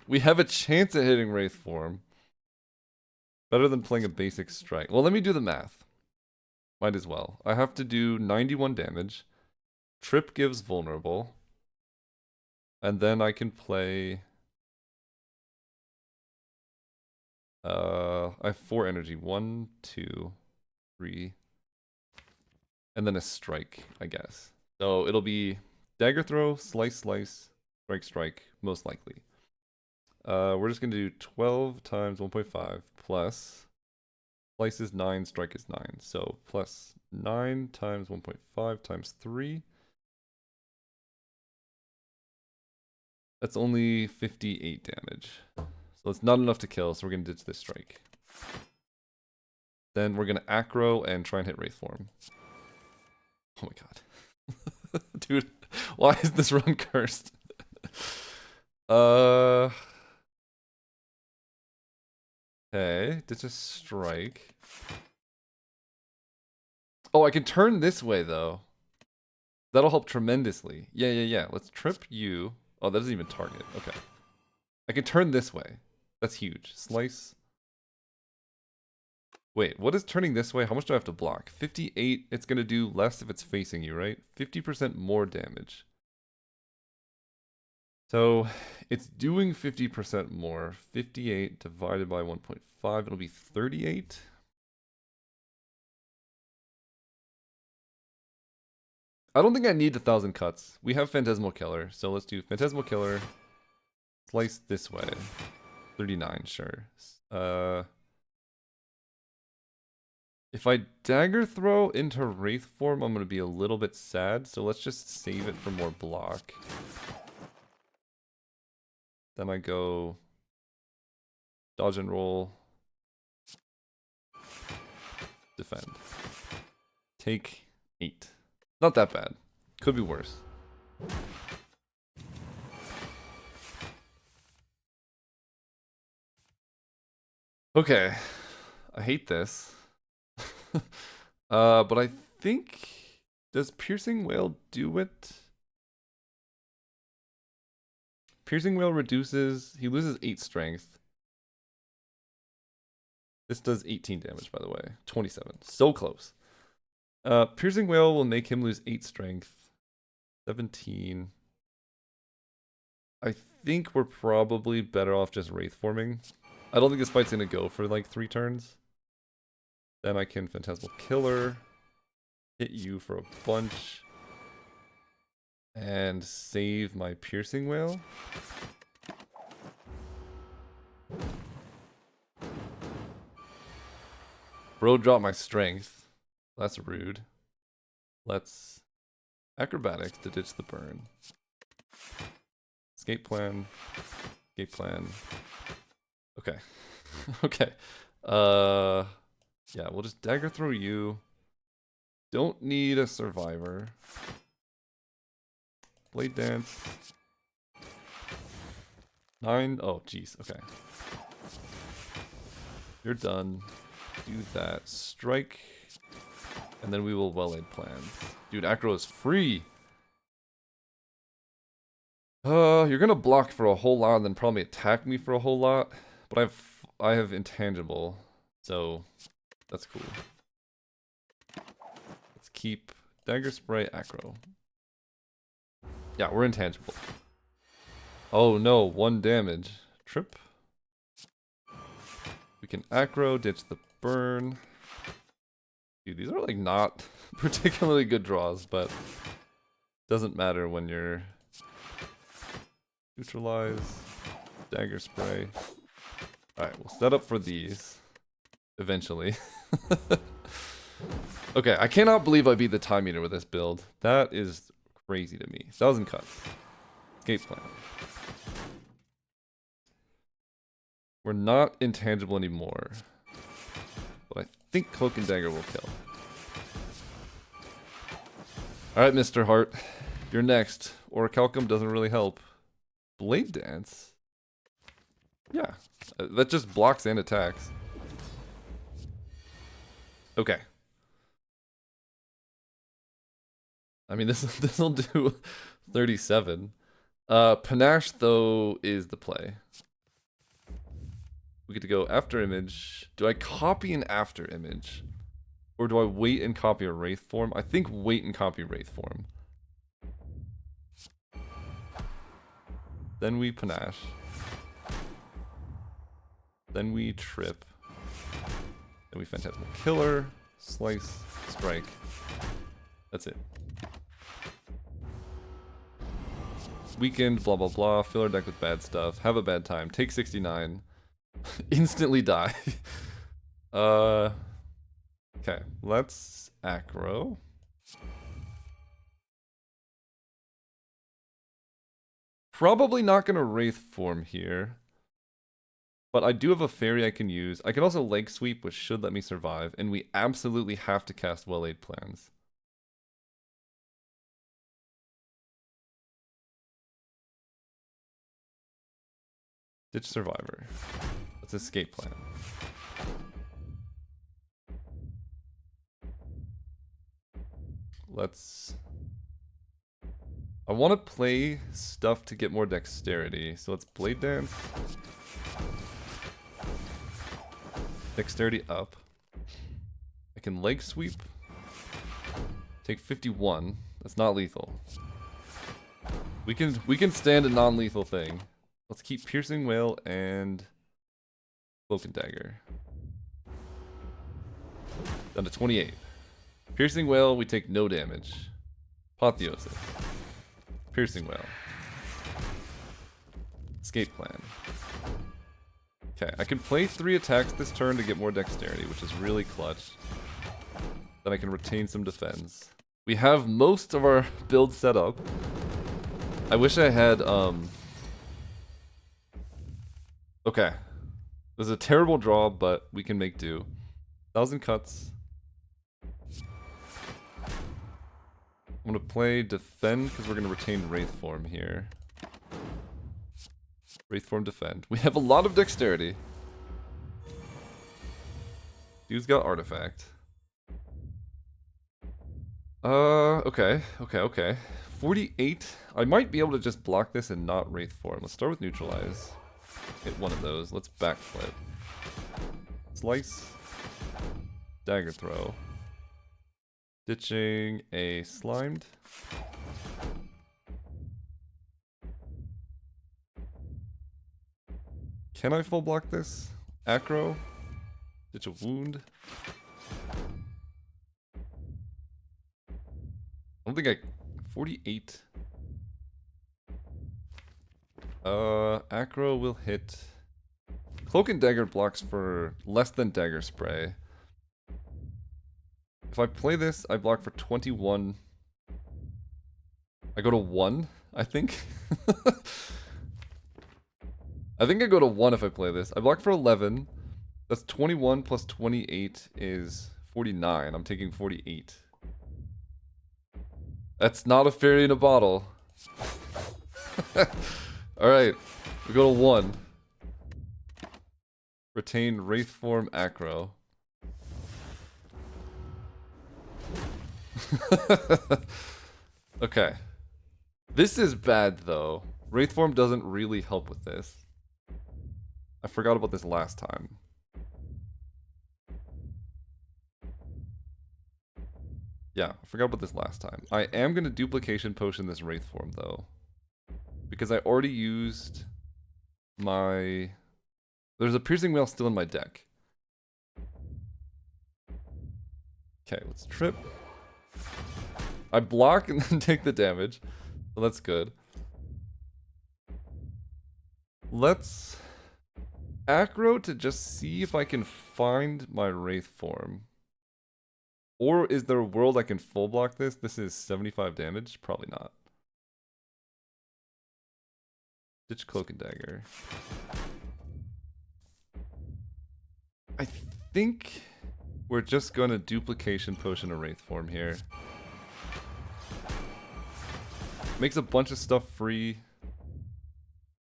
We have a chance at hitting Wraith Form. Better than playing a basic strike. Well, let me do the math. Might as well. I have to do 91 damage. Trip gives vulnerable. And then I can play... I have 4 energy. 1, 2, 3. And then a strike, I guess. So it'll be Dagger Throw, Slice, Slice, Strike, Strike, most likely. We're just going to do 12 times 1.5 plus... Slice is 9, Strike is 9. So plus 9 times 1.5 times 3. That's only 58 damage. So it's not enough to kill, so we're going to ditch this strike. Then we're going to Acro and try and hit Wraith Form. Oh my god. Dude, why is this run cursed? Okay, ditch a strike. Oh, I can turn this way though. That'll help tremendously. Yeah. Let's trip you. Oh, that doesn't even target. Okay. I can turn this way. That's huge. Slice. Wait, what is turning this way? How much do I have to block? 58. It's going to do less if it's facing you, right? 50% more damage. So it's doing 50% more. 58 divided by 1.5. It'll be 38. I don't think I need 1,000 cuts. We have Phantasmal Killer, so let's do Phantasmal Killer. Slice this way. 39, sure. If I dagger throw into Wraith form, I'm going to be a little bit sad, so let's just save it for more block. Then I go dodge and roll. Defend. Take 8. Not that bad. Could be worse. Okay. I hate this. But I think... Does Piercing Wail do it? Piercing Wail reduces... He loses 8 strength. This does 18 damage, by the way. 27. So close. Piercing Wail will make him lose 8 strength. 17. I think we're probably better off just Wraith forming. I don't think this fight's gonna go for like 3 turns. Then I can Phantasmal Killer. Hit you for a bunch. And save my Piercing Wail. Bro dropped my strength. That's rude. Let's acrobatics to ditch the burn. Escape plan. Escape plan. Okay. Okay. Yeah, we'll just dagger throw you. Don't need a survivor. Blade dance. 9. Oh, jeez. Okay. You're done. Do that. Strike. And then we will well-laid plan. Dude, Acro is free. You're gonna block for a whole lot and then probably attack me for a whole lot. But I have intangible. So that's cool. Let's keep Dagger Spray Acro. Yeah, we're intangible. Oh no, 1 damage. Trip. We can Acro, ditch the burn. Dude, these are like not particularly good draws, but doesn't matter when you're neutralize, dagger spray. Alright, we'll set up for these eventually. Okay, I cannot believe I beat the time meter with this build. That is crazy to me. 1,000 cuts. Escape plan. We're not intangible anymore. But I think Cloak and Dagger will kill. Alright, Mr. Hart. You're next. Orichalcum doesn't really help. Blade Dance? Yeah. That just blocks and attacks. Okay. I mean, this'll do 37. Panache, though, is the play. We get to go after image. Do I copy an after image? Or do I wait and copy a Wraith form? I think wait and copy Wraith form. Then we Panache. Then we Trip. Then we Phantasmal Killer. Slice. Strike. That's it. Weakened, blah blah blah. Fill our deck with bad stuff. Have a bad time. Take 69. Instantly die. Okay, let's Acro. Probably not gonna Wraith form here. But I do have a fairy I can use. I can also leg sweep, which should let me survive. And we absolutely have to cast well-laid plans. Ditch survivor. Let's escape plan. Let's... I want to play stuff to get more dexterity. So let's Blade Dance. Dexterity up. I can leg sweep. Take 51. That's not lethal. We can stand a non-lethal thing. Let's keep Piercing Wail and Cloak and Dagger. Down to 28. Piercing Wail, we take no damage. Apotheosis. Piercing Wail. Escape Plan. Okay, I can play 3 attacks this turn to get more dexterity, which is really clutch. Then I can retain some defense. We have most of our build set up. I wish I had, okay. This is a terrible draw, but we can make do. 1,000 cuts. I'm gonna play defend because we're gonna retain Wraith Form here. Wraith Form defend. We have a lot of dexterity. Dude's got artifact. Okay. 48. I might be able to just block this and not Wraith Form. Let's start with neutralize. Hit one of those. Let's backflip. Slice. Dagger throw. Ditching a slimed. Can I full block this? Acro. Ditch a wound. I don't think I... 48. Acro will hit... Cloak and Dagger blocks for less than Dagger Spray. If I play this, I block for 21. I go to 1, I think. I think I go to 1 if I play this. I block for 11. That's 21 plus 28 is 49. I'm taking 48. That's not a fairy in a bottle. Alright, we go to 1. Retain Wraith Form Acro. Okay. This is bad though. Wraith Form doesn't really help with this. I forgot about this last time. Yeah, I forgot about this last time. I am going to Duplication Potion this Wraith Form though. Because I already used my... There's a Piercing Wail still in my deck. Okay, let's trip. I block and then take the damage. So that's good. Let's Acro to just see if I can find my Wraith Form. Or is there a world I can full block this? This is 75 damage? Probably not. Ditch Cloak and Dagger. I think we're just gonna Duplication Potion a Wraith Form here. Makes a bunch of stuff free.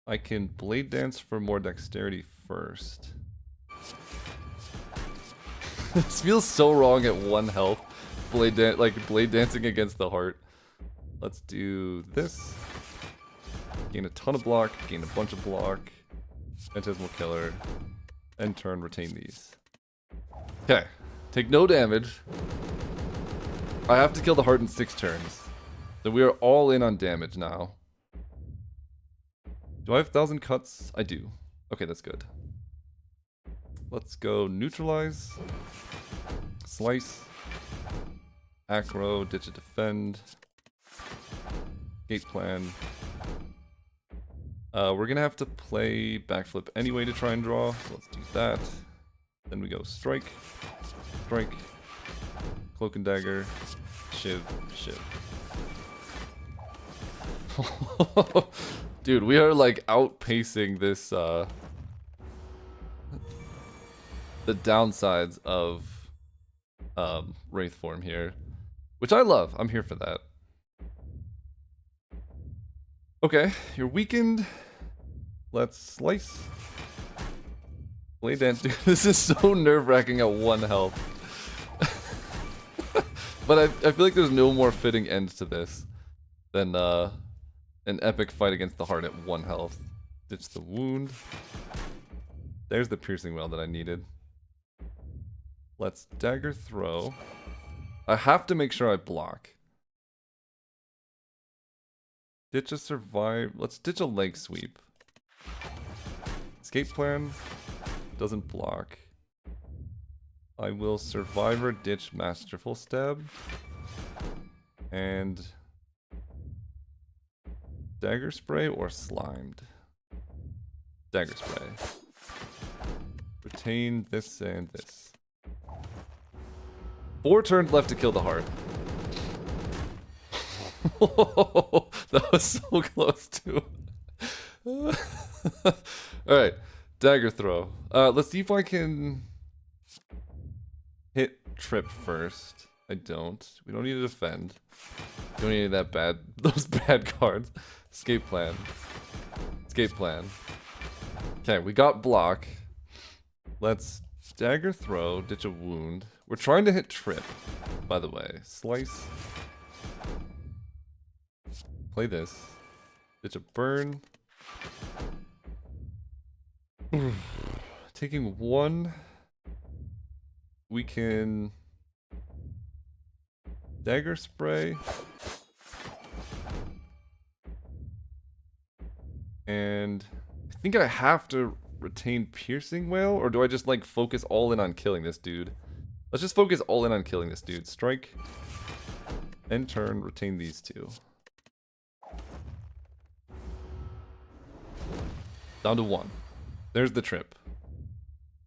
I can Blade Dance for more dexterity first. This feels so wrong at 1 health. Blade dancing against the heart. Let's do this. Gain a ton of block, gain a bunch of block. Phantasmal Killer. End turn, retain these. Okay. Take no damage. I have to kill the heart in 6 turns. So we are all in on damage now. Do I have 1,000 cuts? I do. Okay, that's good. Let's go neutralize. Slice. Acro, ditch a defend. Gate plan. We're gonna have to play backflip anyway to try and draw, so let's do that. Then we go strike. Strike. Cloak and Dagger. Shiv. Shiv. Dude, we are like outpacing this, the downsides of, Wraith Form here. Which I love. I'm here for that. Okay, you're weakened. Let's slice. Blade Dance. Dude, this is so nerve-wracking at 1 health. But I feel like there's no more fitting end to this than, an epic fight against the heart at 1 health. Ditch the wound. There's the Piercing Wail that I needed. Let's Dagger throw. I have to make sure I block. Ditch a survive. Let's ditch a leg sweep. Escape plan. Doesn't block. I will Survivor ditch Masterful Stab. And Dagger spray or slimed? Dagger spray. Retain this and this. 4 turns left to kill the heart. That was so close too. Alright, dagger throw. Let's see if I can hit trip first. I don't. We don't need to defend. Don't need that bad, those bad cards. Escape plan. Escape plan. Okay, we got block. Let's dagger throw, ditch a wound. We're trying to hit trip, by the way. Slice. Play this. Ditch a burn. Taking 1. We can dagger spray. And I think I have to retain piercing wail, or do I just like focus all in on killing this dude? Let's just focus all in on killing this dude. Strike. End turn, retain these 2. Down to 1. There's the trip.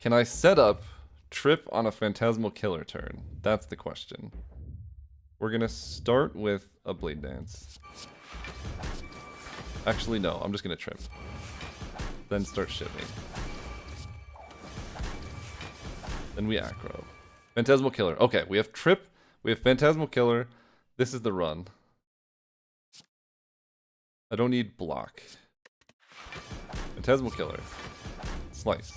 Can I set up trip on a phantasmal killer turn? That's the question. We're gonna start with a blade dance. Actually, no, I'm just gonna trip. Then start shipping. Then we aggro. Phantasmal killer. Okay, we have trip, we have phantasmal killer. This is the run. I don't need block. Phantasmal killer. Slice.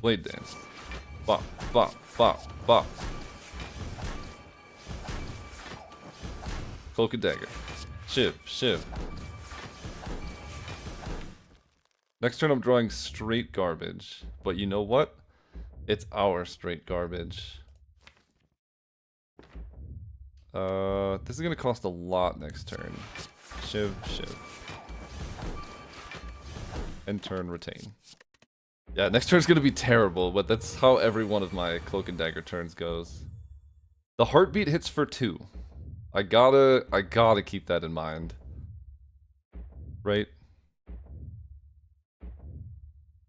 Blade dance. Bop, bop, bop, bop. Cloak and dagger. Shiv, shiv. Next turn I'm drawing straight garbage. But you know what? It's our straight garbage. This is gonna cost a lot next turn. Shiv, shiv. End turn, retain. Yeah, next turn's gonna be terrible, but that's how every one of my cloak and dagger turns goes. The heartbeat hits for 2. I gotta keep that in mind. Right?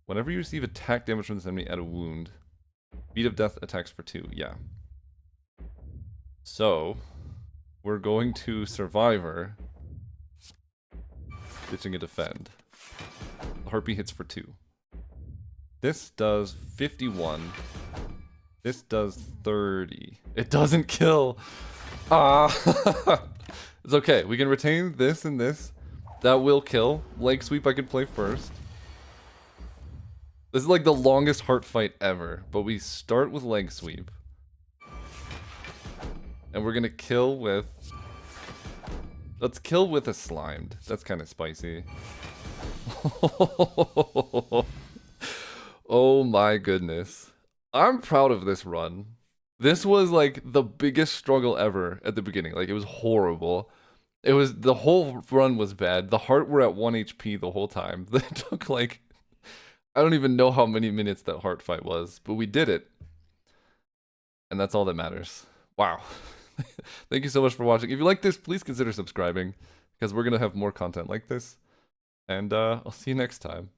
Whenever you receive attack damage from this enemy, add a wound. Beat of death attacks for 2, yeah. So, we're going to Survivor. Ditching a defend. The heartbeat hits for 2. This does 51. This does 30. It doesn't kill. Ah, it's okay. We can retain this and this. That will kill. Leg sweep I could play first. This is like the longest heart fight ever, but we start with leg sweep. And we're gonna kill with... Let's kill with a slimed. That's kind of spicy. Oh my goodness. I'm proud of this run. This was like the biggest struggle ever at the beginning. Like, it was horrible. It was, the whole run was bad. The heart were at 1 HP the whole time. It took like, I don't even know how many minutes that heart fight was, but we did it. And that's all that matters. Wow. Thank you so much for watching. If you like this, please consider subscribing, because we're going to have more content like this. And I'll see you next time.